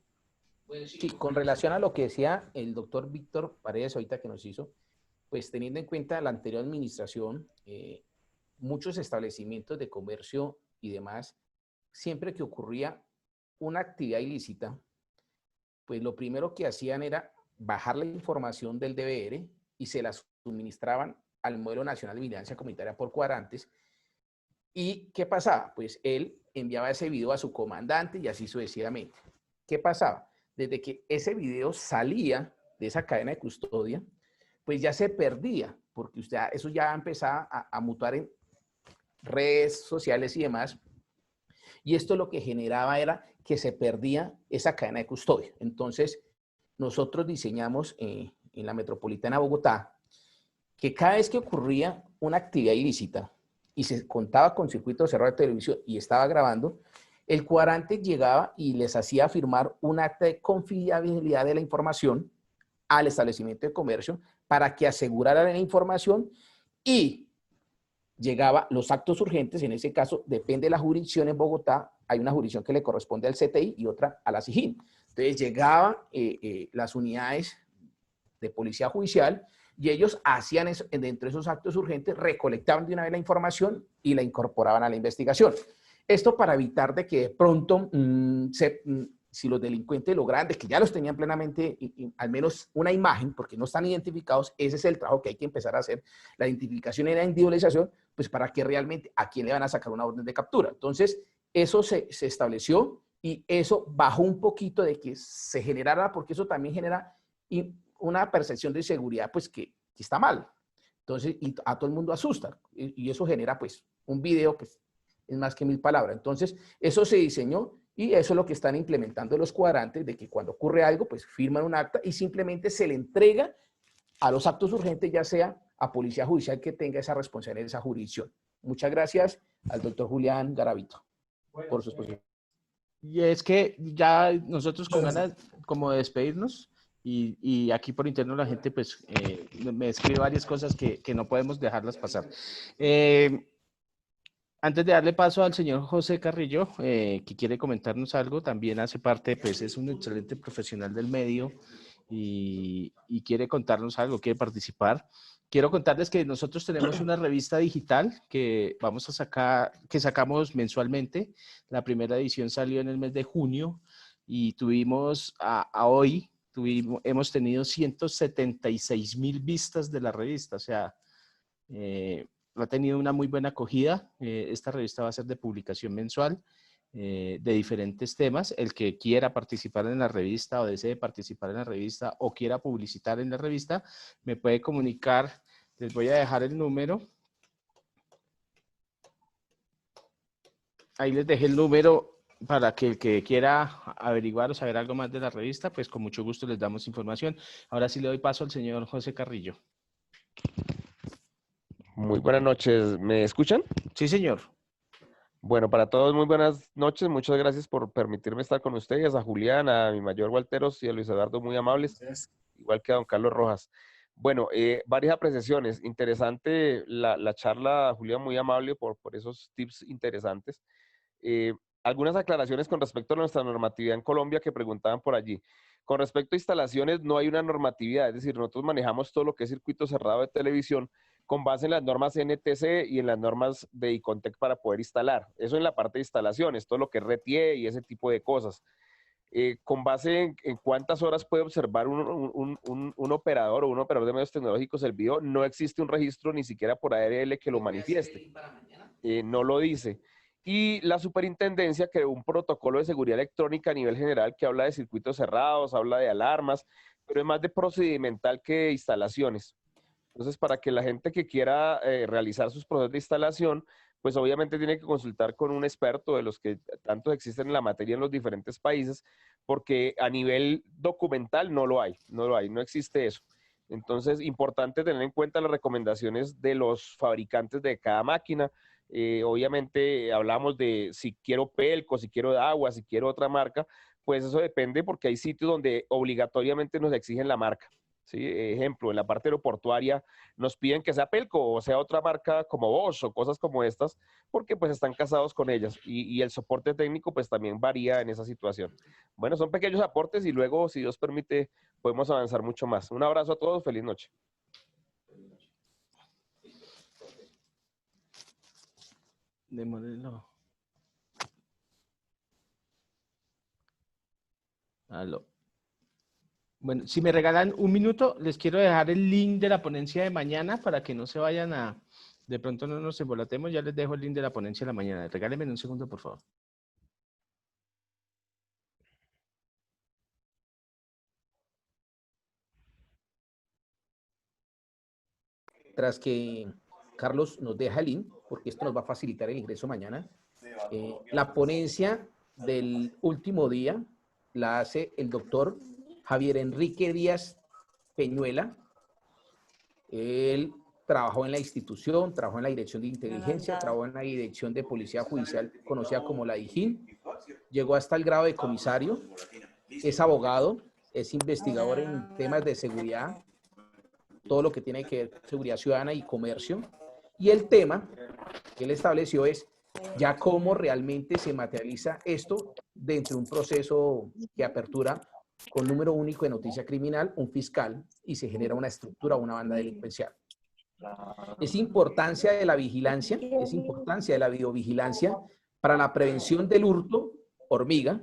Sí, con relación a lo que decía el doctor Víctor Paredes ahorita que nos hizo, pues teniendo en cuenta la anterior administración, muchos establecimientos de comercio y demás, siempre que ocurría una actividad ilícita, pues lo primero que hacían era bajar la información del DVR y se la suministraban al Modelo Nacional de Vigilancia Comunitaria por cuadrantes. ¿Y qué pasaba? Pues él enviaba ese video a su comandante y así sucesivamente. ¿Qué pasaba? Desde que ese video salía de esa cadena de custodia, pues ya se perdía, porque eso ya empezaba a mutar en redes sociales y demás. Y esto lo que generaba era que se perdía esa cadena de custodia. Entonces, nosotros diseñamos en la Metropolitana de Bogotá que cada vez que ocurría una actividad ilícita y se contaba con circuito cerrado de televisión y estaba grabando, el cuadrante llegaba y les hacía firmar un acta de confiabilidad de la información al establecimiento de comercio para que aseguraran la información y llegaba los actos urgentes. En ese caso, depende de la jurisdicción en Bogotá, hay una jurisdicción que le corresponde al CTI y otra a la SIJIN. Entonces llegaban las unidades de policía judicial y ellos hacían eso, dentro de esos actos urgentes, recolectaban de una vez la información y la incorporaban a la investigación. Esto para evitar de que de pronto, si los delincuentes lograran, de que ya los tenían plenamente, al menos una imagen, porque no están identificados, ese es el trabajo que hay que empezar a hacer, la identificación y la individualización, pues para que realmente a quién le van a sacar una orden de captura. Entonces, eso se estableció y eso bajó un poquito de que se generara, porque eso también genera una percepción de seguridad, pues que está mal. Entonces, y a todo el mundo asusta. Y eso genera, pues, un video que es más que 1000 palabras. Entonces, eso se diseñó y eso es lo que están implementando los cuadrantes, de que cuando ocurre algo, pues firman un acta y simplemente se le entrega a los actos urgentes, ya sea a policía judicial que tenga esa responsabilidad en esa jurisdicción. Muchas gracias al doctor Julián Garavito por su exposición. Y es que ya nosotros con ganas como de despedirnos y aquí por interno la gente pues me escribe varias cosas que no podemos dejarlas pasar. Antes de darle paso al señor José Carrillo, que quiere comentarnos algo, también hace parte, pues es un excelente profesional del medio y quiere contarnos algo, quiere participar. Quiero contarles que nosotros tenemos una revista digital que vamos a sacar, que sacamos mensualmente. La primera edición salió en el mes de junio y tuvimos a hoy hemos tenido 176.000 vistas de la revista, o sea, ha tenido una muy buena acogida. Esta revista va a ser de publicación mensual de diferentes temas. El que quiera participar en la revista o desee participar en la revista o quiera publicitar en la revista, me puede comunicar. Les voy a dejar el número. Ahí les dejé el número para que el que quiera averiguar o saber algo más de la revista, pues con mucho gusto les damos información. Ahora sí le doy paso al señor José Carrillo. Muy buenas noches. ¿Me escuchan? Sí, señor. Bueno, para todos muy buenas noches. Muchas gracias por permitirme estar con ustedes. A Julián, a mi mayor Walteros y a Luis Eduardo, muy amables. Gracias. Igual que a don Carlos Rojas. Bueno, varias apreciaciones. Interesante la charla, Julián, muy amable por esos tips interesantes. Algunas aclaraciones con respecto a nuestra normatividad en Colombia que preguntaban por allí. Con respecto a instalaciones, no hay una normatividad, es decir, nosotros manejamos todo lo que es circuito cerrado de televisión con base en las normas NTC y en las normas de ICONTEC para poder instalar. Eso en la parte de instalaciones, todo lo que es RTE y ese tipo de cosas. Con base en cuántas horas puede observar un operador o un operador de medios tecnológicos el video, no existe un registro ni siquiera por ARL que lo manifieste. No lo dice. Y la superintendencia creó un protocolo de seguridad electrónica a nivel general que habla de circuitos cerrados, habla de alarmas, pero es más de procedimental que de instalaciones. Entonces, para que la gente que quiera realizar sus procesos de instalación, pues obviamente tiene que consultar con un experto de los que tanto existen en la materia en los diferentes países, porque a nivel documental no existe eso. Entonces, importante tener en cuenta las recomendaciones de los fabricantes de cada máquina. Obviamente hablamos de si quiero Pelco, si quiero de agua, si quiero otra marca, pues eso depende porque hay sitios donde obligatoriamente nos exigen la marca. ¿Sí? Ejemplo, en la parte aeroportuaria nos piden que sea Pelco o sea otra marca como Bosch o cosas como estas, porque pues están casados con ellas y el soporte técnico pues también varía en esa situación. Bueno, son pequeños aportes y luego, si Dios permite, podemos avanzar mucho más. Un abrazo a todos, feliz noche. Démoslo. Aló. Bueno, si me regalan un minuto, les quiero dejar el link de la ponencia de mañana para que no se vayan a... De pronto no nos embolatemos, ya les dejo el link de la ponencia de la mañana. Regálenme un segundo, por favor. Tras que Carlos nos deja el link, porque esto nos va a facilitar el ingreso mañana, la ponencia del último día la hace el doctor Javier Enrique Díaz Peñuela. Él trabajó en la institución, trabajó en la Dirección de Inteligencia, trabajó en la Dirección de Policía Judicial, conocida como la DIJÍN, llegó hasta el grado de comisario, es abogado, es investigador en temas de seguridad, todo lo que tiene que ver con seguridad ciudadana y comercio, y el tema que él estableció es ya cómo realmente se materializa esto dentro de un proceso que apertura con número único de noticia criminal, un fiscal, y se genera una estructura, una banda delincuencial. Es importancia de la vigilancia, es importancia de la videovigilancia para la prevención del hurto, hormiga,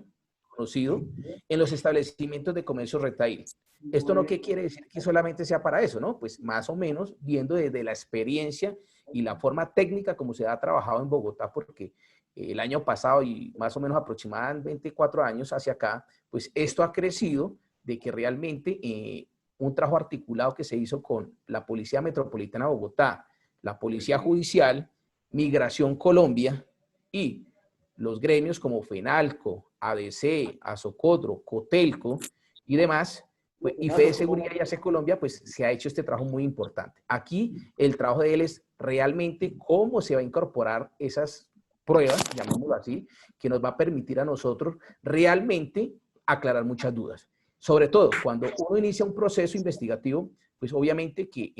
conocido, en los establecimientos de comercio retail. Esto no quiere decir que solamente sea para eso, ¿no? Pues más o menos viendo desde la experiencia y la forma técnica como se ha trabajado en Bogotá, porque el año pasado y más o menos aproximadamente 4 años hacia acá, pues esto ha crecido de que realmente un trabajo articulado que se hizo con la Policía Metropolitana de Bogotá, la Policía Judicial, Migración Colombia y los gremios como FENALCO, ADC, Asocodro, Cotelco y demás, pues, y Fede Seguridad y ACE Colombia, pues se ha hecho este trabajo muy importante. Aquí el trabajo de él es realmente cómo se va a incorporar esas pruebas, llamémoslo así, que nos va a permitir a nosotros realmente aclarar muchas dudas. Sobre todo, cuando uno inicia un proceso investigativo, pues obviamente que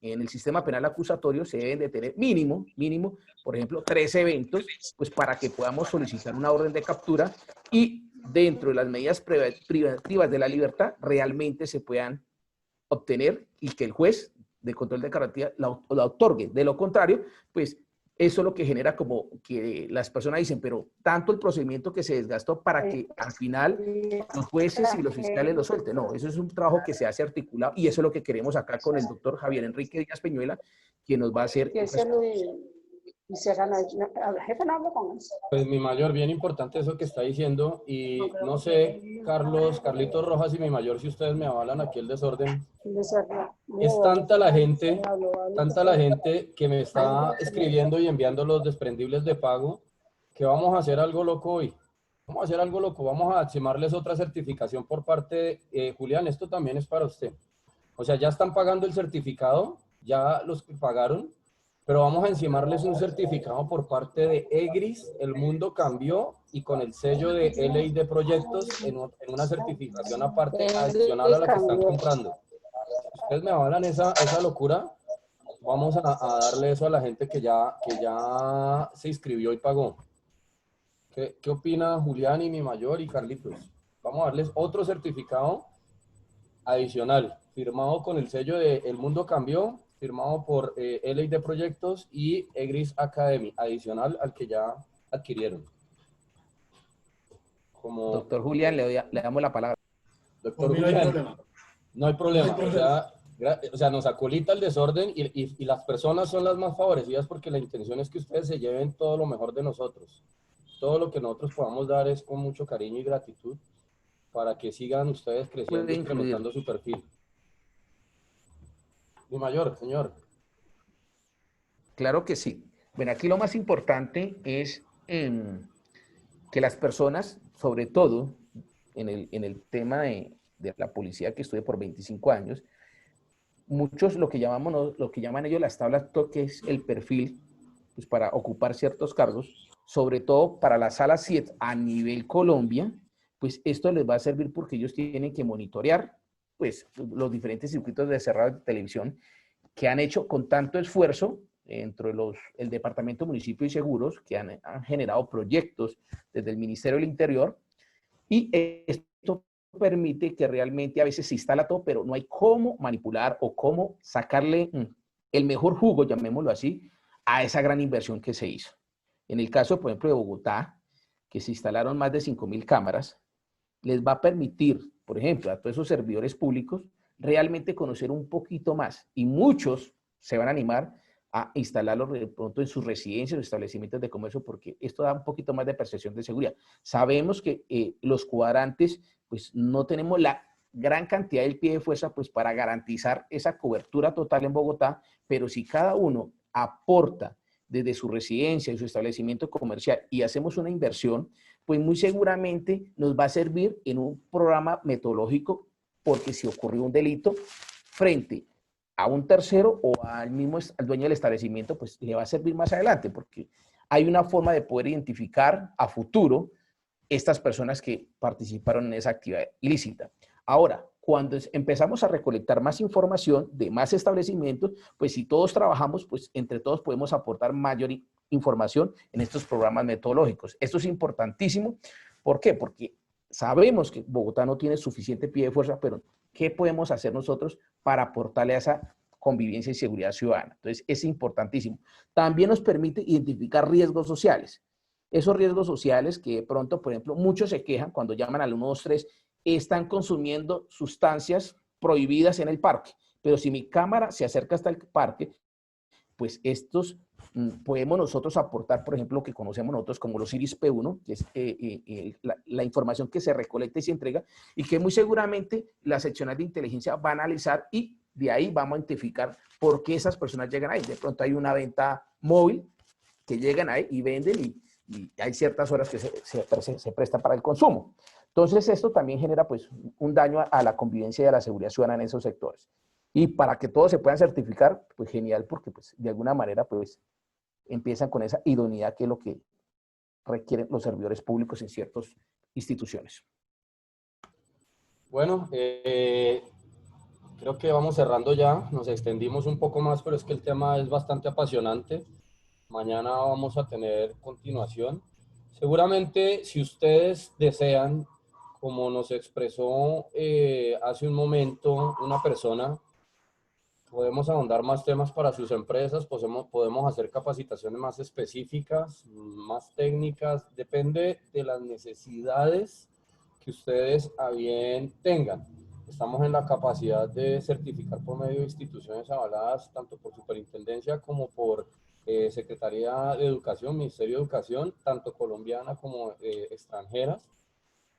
en el sistema penal acusatorio se deben de tener mínimo, por ejemplo, 3 eventos, pues para que podamos solicitar una orden de captura y dentro de las medidas privativas de la libertad realmente se puedan obtener y que el juez de control de garantía la otorgue. De lo contrario, pues eso es lo que genera como que las personas dicen, pero tanto el procedimiento que se desgastó para que al final los jueces y los fiscales lo suelten. No, eso es un trabajo que se hace articulado y eso es lo que queremos acá con el doctor Javier Enrique Díaz Peñuela, quien nos va a hacer... Pues mi mayor, bien importante eso que está diciendo, y no sé, Carlitos Rojas y mi mayor, si ustedes me avalan aquí el desorden. Es tanta la gente que me está escribiendo y enviando los desprendibles de pago, que vamos a hacer algo loco hoy. Vamos a hacer algo loco, vamos a encimarles otra certificación por parte de Julián, esto también es para usted. O sea, ya están pagando el certificado, ya los que pagaron, pero vamos a encimarles un certificado por parte de EGRIS, El Mundo Cambió, y con el sello de LI de Proyectos en una certificación aparte adicional a la que están comprando. Ustedes me avalan esa locura, vamos a darle eso a la gente que ya se inscribió y pagó. ¿Qué opina Julián y mi mayor y Carlitos? Vamos a darles otro certificado adicional, firmado con el sello de El Mundo Cambió, firmado por LI de Proyectos y EGRIS Academy, adicional al que ya adquirieron. Doctor Julián, le damos la palabra. Doctor Julián, no hay problema. O sea, nos acolita el desorden y las personas son las más favorecidas porque la intención es que ustedes se lleven todo lo mejor de nosotros. Todo lo que nosotros podamos dar es con mucho cariño y gratitud para que sigan ustedes creciendo y incrementando su perfil. Mi mayor, señor. Claro que sí. Bueno, aquí lo más importante es que las personas, sobre todo en el tema de la policía que estuve por 25 años, muchos lo que llaman ellos las tablas TOC, que es el perfil pues, para ocupar ciertos cargos, sobre todo para la sala 7 a nivel Colombia, pues esto les va a servir porque ellos tienen que monitorear pues, los diferentes circuitos de cerrado de televisión que han hecho con tanto esfuerzo entre el Departamento de Municipio y Seguros, que han generado proyectos desde el Ministerio del Interior, y esto permite que realmente a veces se instala todo, pero no hay cómo manipular o cómo sacarle el mejor jugo, llamémoslo así, a esa gran inversión que se hizo. En el caso, por ejemplo, de Bogotá, que se instalaron más de 5.000 cámaras, les va a permitir, por ejemplo, a todos esos servidores públicos, realmente conocer un poquito más. Y muchos se van a animar a instalarlo de pronto en sus residencias o establecimientos de comercio, porque esto da un poquito más de percepción de seguridad. Sabemos que los cuadrantes, pues no tenemos la gran cantidad del pie de fuerza, pues para garantizar esa cobertura total en Bogotá, pero si cada uno aporta desde su residencia y su establecimiento comercial y hacemos una inversión, pues muy seguramente nos va a servir en un programa metodológico, porque si ocurrió un delito frente a un tercero o al dueño del establecimiento, pues le va a servir más adelante, porque hay una forma de poder identificar a futuro estas personas que participaron en esa actividad ilícita. Ahora, cuando empezamos a recolectar más información de más establecimientos, pues si todos trabajamos, pues entre todos podemos aportar mayor información en estos programas metodológicos. Esto es importantísimo. ¿Por qué? Porque sabemos que Bogotá no tiene suficiente pie de fuerza, pero ¿qué podemos hacer nosotros para aportarle a esa convivencia y seguridad ciudadana? Entonces, es importantísimo. También nos permite identificar riesgos sociales. Esos riesgos sociales que de pronto, por ejemplo, muchos se quejan cuando llaman al 123, están consumiendo sustancias prohibidas en el parque. Pero si mi cámara se acerca hasta el parque, pues estos podemos nosotros aportar, por ejemplo, lo que conocemos nosotros como los IRIS P1, que es la información que se recolecta y se entrega, y que muy seguramente la seccional de inteligencia va a analizar y de ahí vamos a identificar por qué esas personas llegan ahí. De pronto hay una venta móvil que llegan ahí y venden y hay ciertas horas que se prestan para el consumo. Entonces, esto también genera pues, un daño a la convivencia y a la seguridad ciudadana en esos sectores. Y para que todos se puedan certificar, pues genial, porque pues, de alguna manera pues, empiezan con esa idoneidad que es lo que requieren los servidores públicos en ciertas instituciones. Bueno, creo que vamos cerrando ya. Nos extendimos un poco más, pero es que el tema es bastante apasionante. Mañana vamos a tener continuación. Seguramente, si ustedes desean, como nos expresó hace un momento una persona, podemos ahondar más temas para sus empresas, podemos hacer capacitaciones más específicas, más técnicas, depende de las necesidades que ustedes a bien tengan. Estamos en la capacidad de certificar por medio de instituciones avaladas, tanto por Superintendencia como por Secretaría de Educación, Ministerio de Educación, tanto colombiana como extranjeras,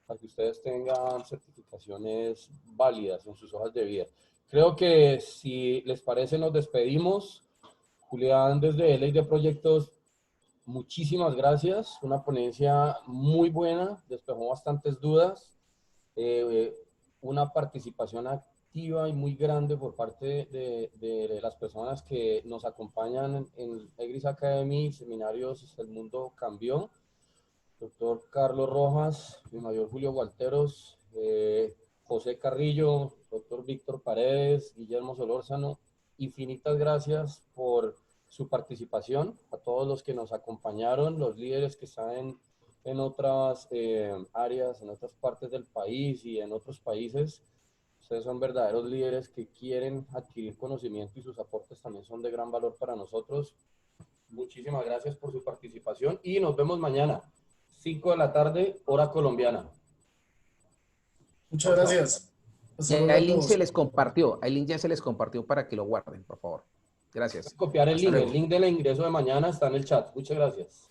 para que ustedes tengan certificaciones válidas en sus hojas de vida. Creo que si les parece nos despedimos. Julián, desde Ley de Proyectos, muchísimas gracias. Una ponencia muy buena, despejó bastantes dudas. Una participación activa y muy grande por parte de las personas que nos acompañan en EGRIS Academy, seminarios El Mundo Cambió. Doctor Carlos Rojas, mi mayor Julio Gualteros, José Carrillo, doctor Víctor Paredes, Guillermo Solórzano, infinitas gracias por su participación, a todos los que nos acompañaron, los líderes que están en otras áreas, en otras partes del país y en otros países. Ustedes son verdaderos líderes que quieren adquirir conocimiento y sus aportes también son de gran valor para nosotros. Muchísimas gracias por su participación y nos vemos mañana, 5 de la tarde, hora colombiana. Muchas gracias. El link se les compartió, el link ya se les compartió para que lo guarden, por favor. Gracias. Copiar el link del ingreso de mañana está en el chat. Muchas gracias.